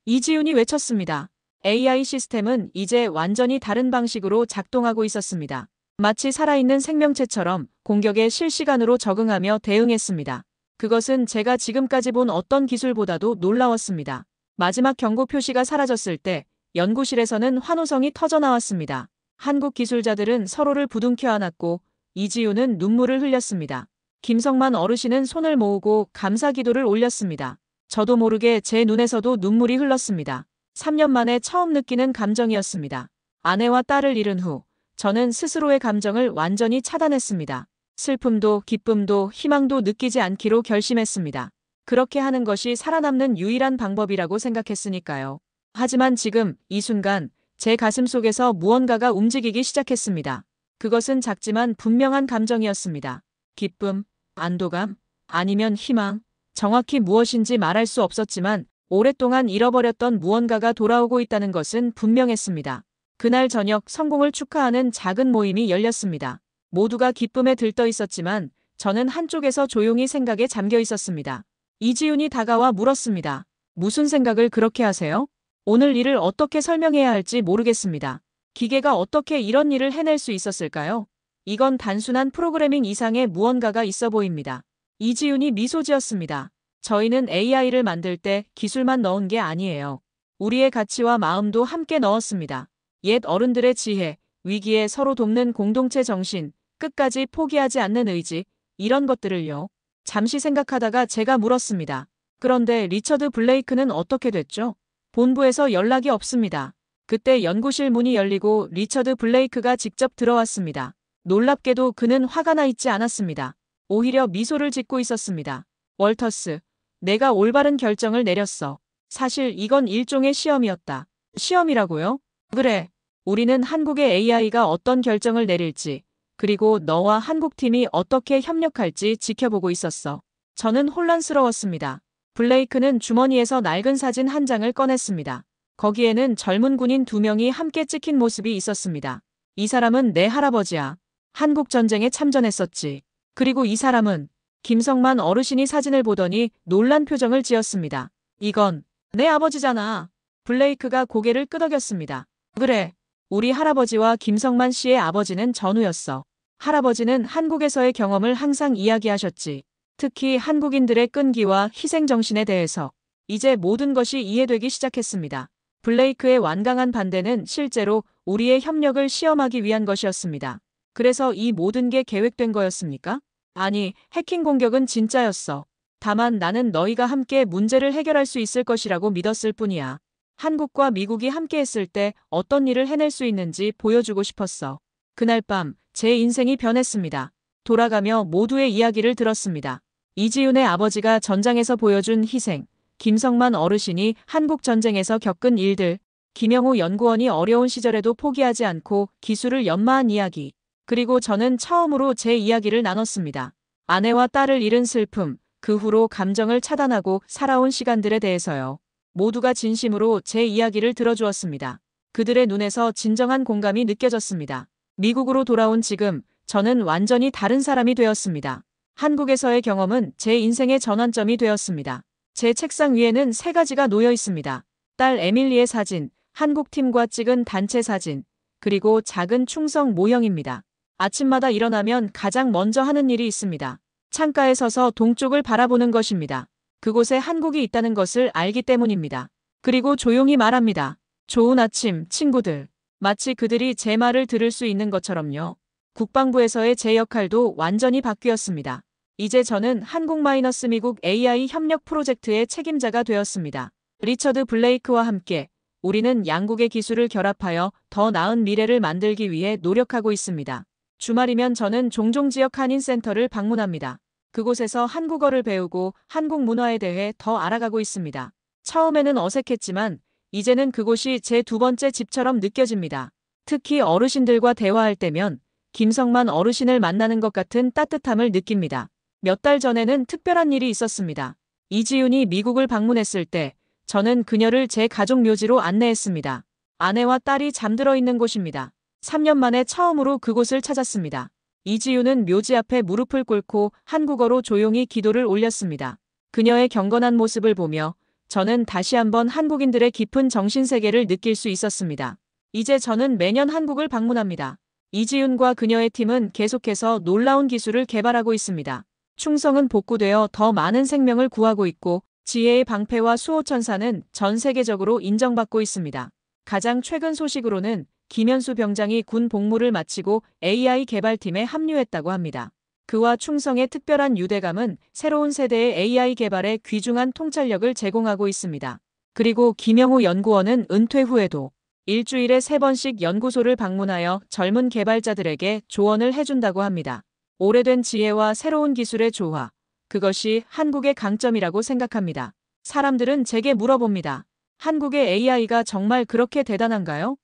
이지훈이 외쳤습니다. AI 시스템은 이제 완전히 다른 방식으로 작동하고 있었습니다. 마치 살아있는 생명체처럼 공격에 실시간으로 적응하며 대응했습니다. 그것은 제가 지금까지 본 어떤 기술보다도 놀라웠습니다. 마지막 경고 표시가 사라졌을 때 연구실에서는 환호성이 터져나왔습니다. 한국 기술자들은 서로를 부둥켜 안았고 이지훈은 눈물을 흘렸습니다. 김성만 어르신은 손을 모으고 감사 기도를 올렸습니다. 저도 모르게 제 눈에서도 눈물이 흘렀습니다. 3년 만에 처음 느끼는 감정이었습니다. 아내와 딸을 잃은 후 저는 스스로의 감정을 완전히 차단했습니다. 슬픔도 기쁨도 희망도 느끼지 않기로 결심했습니다. 그렇게 하는 것이 살아남는 유일한 방법이라고 생각했으니까요. 하지만 지금 이 순간 제 가슴 속에서 무언가가 움직이기 시작했습니다. 그것은 작지만 분명한 감정이었습니다. 기쁨, 안도감, 아니면 희망. 정확히 무엇인지 말할 수 없었지만 오랫동안 잃어버렸던 무언가가 돌아오고 있다는 것은 분명했습니다. 그날 저녁 성공을 축하하는 작은 모임이 열렸습니다. 모두가 기쁨에 들떠 있었지만 저는 한쪽에서 조용히 생각에 잠겨 있었습니다. 이지훈이 다가와 물었습니다. 무슨 생각을 그렇게 하세요? 오늘 일을 어떻게 설명해야 할지 모르겠습니다. 기계가 어떻게 이런 일을 해낼 수 있었을까요? 이건 단순한 프로그래밍 이상의 무언가가 있어 보입니다. 이지훈이 미소 지었습니다. 저희는 AI를 만들 때 기술만 넣은 게 아니에요. 우리의 가치와 마음도 함께 넣었습니다. 옛 어른들의 지혜, 위기에 서로 돕는 공동체 정신, 끝까지 포기하지 않는 의지, 이런 것들을요. 잠시 생각하다가 제가 물었습니다. 그런데 리처드 블레이크는 어떻게 됐죠? 본부에서 연락이 없습니다. 그때 연구실 문이 열리고 리처드 블레이크가 직접 들어왔습니다. 놀랍게도 그는 화가 나 있지 않았습니다. 오히려 미소를 짓고 있었습니다. 월터스, 내가 올바른 결정을 내렸어. 사실 이건 일종의 시험이었다. 시험이라고요? 그래. 우리는 한국의 AI가 어떤 결정을 내릴지, 그리고 너와 한국팀이 어떻게 협력할지 지켜보고 있었어. 저는 혼란스러웠습니다. 블레이크는 주머니에서 낡은 사진 한 장을 꺼냈습니다. 거기에는 젊은 군인 2명이 함께 찍힌 모습이 있었습니다. 이 사람은 내 할아버지야. 한국전쟁에 참전했었지. 그리고 이 사람은 김성만 어르신이 사진을 보더니 놀란 표정을 지었습니다. 이건 내 아버지잖아. 블레이크가 고개를 끄덕였습니다. 그래. 우리 할아버지와 김성만 씨의 아버지는 전우였어. 할아버지는 한국에서의 경험을 항상 이야기하셨지. 특히 한국인들의 끈기와 희생정신에 대해서. 이제 모든 것이 이해되기 시작했습니다. 블레이크의 완강한 반대는 실제로 우리의 협력을 시험하기 위한 것이었습니다. 그래서 이 모든 게 계획된 거였습니까? 아니, 해킹 공격은 진짜였어. 다만 나는 너희가 함께 문제를 해결할 수 있을 것이라고 믿었을 뿐이야. 한국과 미국이 함께 했을 때 어떤 일을 해낼 수 있는지 보여주고 싶었어. 그날 밤 제 인생이 변했습니다. 돌아가며 모두의 이야기를 들었습니다. 이지훈의 아버지가 전장에서 보여준 희생, 김성만 어르신이 한국전쟁에서 겪은 일들, 김영우 연구원이 어려운 시절에도 포기하지 않고 기술을 연마한 이야기, 그리고 저는 처음으로 제 이야기를 나눴습니다. 아내와 딸을 잃은 슬픔, 그 후로 감정을 차단하고 살아온 시간들에 대해서요. 모두가 진심으로 제 이야기를 들어주었습니다. 그들의 눈에서 진정한 공감이 느껴졌습니다. 미국으로 돌아온 지금 저는 완전히 다른 사람이 되었습니다. 한국에서의 경험은 제 인생의 전환점이 되었습니다. 제 책상 위에는 3가지가 놓여 있습니다. 딸 에밀리의 사진, 한국팀과 찍은 단체 사진, 그리고 작은 충성 모형입니다. 아침마다 일어나면 가장 먼저 하는 일이 있습니다. 창가에 서서 동쪽을 바라보는 것입니다. 그곳에 한국이 있다는 것을 알기 때문입니다. 그리고 조용히 말합니다. 좋은 아침, 친구들. 마치 그들이 제 말을 들을 수 있는 것처럼요. 국방부에서의 제 역할도 완전히 바뀌었습니다. 이제 저는 한국-미국 AI 협력 프로젝트의 책임자가 되었습니다. 리처드 블레이크와 함께 우리는 양국의 기술을 결합하여 더 나은 미래를 만들기 위해 노력하고 있습니다. 주말이면 저는 종종 지역 한인센터를 방문합니다. 그곳에서 한국어를 배우고 한국 문화에 대해 더 알아가고 있습니다. 처음에는 어색했지만 이제는 그곳이 제 2번째 집처럼 느껴집니다. 특히 어르신들과 대화할 때면 김성만 어르신을 만나는 것 같은 따뜻함을 느낍니다. 몇 달 전에는 특별한 일이 있었습니다. 이지훈이 미국을 방문했을 때 저는 그녀를 제 가족 묘지로 안내했습니다. 아내와 딸이 잠들어 있는 곳입니다. 3년 만에 처음으로 그곳을 찾았습니다. 이지훈은 묘지 앞에 무릎을 꿇고 한국어로 조용히 기도를 올렸습니다. 그녀의 경건한 모습을 보며 저는 다시 한번 한국인들의 깊은 정신세계를 느낄 수 있었습니다. 이제 저는 매년 한국을 방문합니다. 이지훈과 그녀의 팀은 계속해서 놀라운 기술을 개발하고 있습니다. 충성은 복구되어 더 많은 생명을 구하고 있고 지혜의 방패와 수호천사는 전 세계적으로 인정받고 있습니다. 가장 최근 소식으로는 김현수 병장이 군 복무를 마치고 AI 개발팀에 합류했다고 합니다. 그와 충성의 특별한 유대감은 새로운 세대의 AI 개발에 귀중한 통찰력을 제공하고 있습니다. 그리고 김영우 연구원은 은퇴 후에도 일주일에 3번씩 연구소를 방문하여 젊은 개발자들에게 조언을 해준다고 합니다. 오래된 지혜와 새로운 기술의 조화, 그것이 한국의 강점이라고 생각합니다. 사람들은 제게 물어봅니다. 한국의 AI가 정말 그렇게 대단한가요?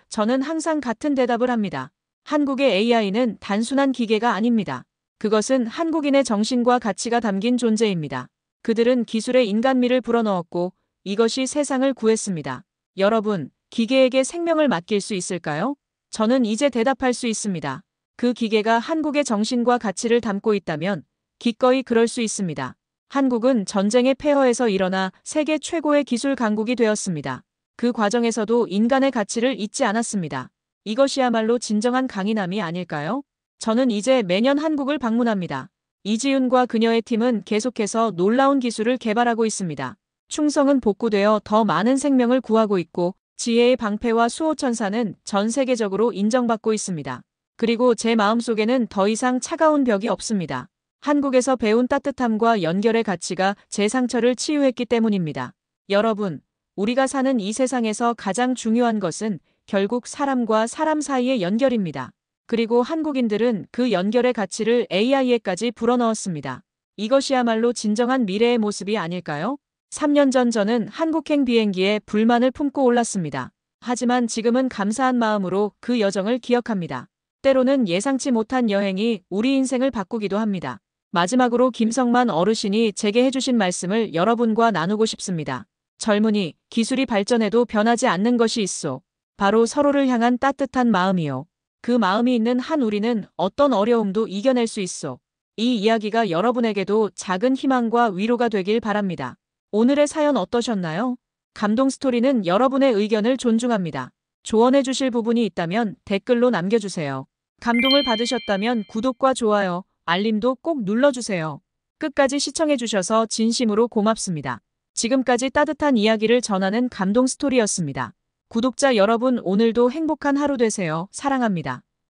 저는 항상 같은 대답을 합니다. 한국의 AI는 단순한 기계가 아닙니다. 그것은 한국인의 정신과 가치가 담긴 존재입니다. 그들은 기술에 인간미를 불어넣었고 이것이 세상을 구했습니다. 여러분, 기계에게 생명을 맡길 수 있을까요? 저는 이제 대답할 수 있습니다. 그 기계가 한국의 정신과 가치를 담고 있다면 기꺼이 그럴 수 있습니다. 한국은 전쟁의 폐허에서 일어나 세계 최고의 기술 강국이 되었습니다. 그 과정에서도 인간의 가치를 잊지 않았습니다. 이것이야말로 진정한 강인함이 아닐까요? 저는 이제 매년 한국을 방문합니다. 이지윤과 그녀의 팀은 계속해서 놀라운 기술을 개발하고 있습니다. 충성은 복구되어 더 많은 생명을 구하고 있고 지혜의 방패와 수호천사는 전 세계적으로 인정받고 있습니다. 그리고 제 마음속에는 더 이상 차가운 벽이 없습니다. 한국에서 배운 따뜻함과 연결의 가치가 제 상처를 치유했기 때문입니다. 여러분, 우리가 사는 이 세상에서 가장 중요한 것은 결국 사람과 사람 사이의 연결입니다. 그리고 한국인들은 그 연결의 가치를 AI에까지 불어넣었습니다. 이것이야말로 진정한 미래의 모습이 아닐까요? 3년 전 저는 한국행 비행기에 불만을 품고 올랐습니다. 하지만 지금은 감사한 마음으로 그 여정을 기억합니다. 때로는 예상치 못한 여행이 우리 인생을 바꾸기도 합니다. 마지막으로 김성만 어르신이 제게 해주신 말씀을 여러분과 나누고 싶습니다. 젊은이, 기술이 발전해도 변하지 않는 것이 있소. 바로 서로를 향한 따뜻한 마음이요. 그 마음이 있는 한 우리는 어떤 어려움도 이겨낼 수 있소. 이 이야기가 여러분에게도 작은 희망과 위로가 되길 바랍니다. 오늘의 사연 어떠셨나요? 감동 스토리는 여러분의 의견을 존중합니다. 조언해 주실 부분이 있다면 댓글로 남겨주세요. 감동을 받으셨다면 구독과 좋아요, 알림도 꼭 눌러주세요. 끝까지 시청해 주셔서 진심으로 고맙습니다. 지금까지 따뜻한 이야기를 전하는 감동 스토리였습니다. 구독자 여러분, 오늘도 행복한 하루 되세요. 사랑합니다.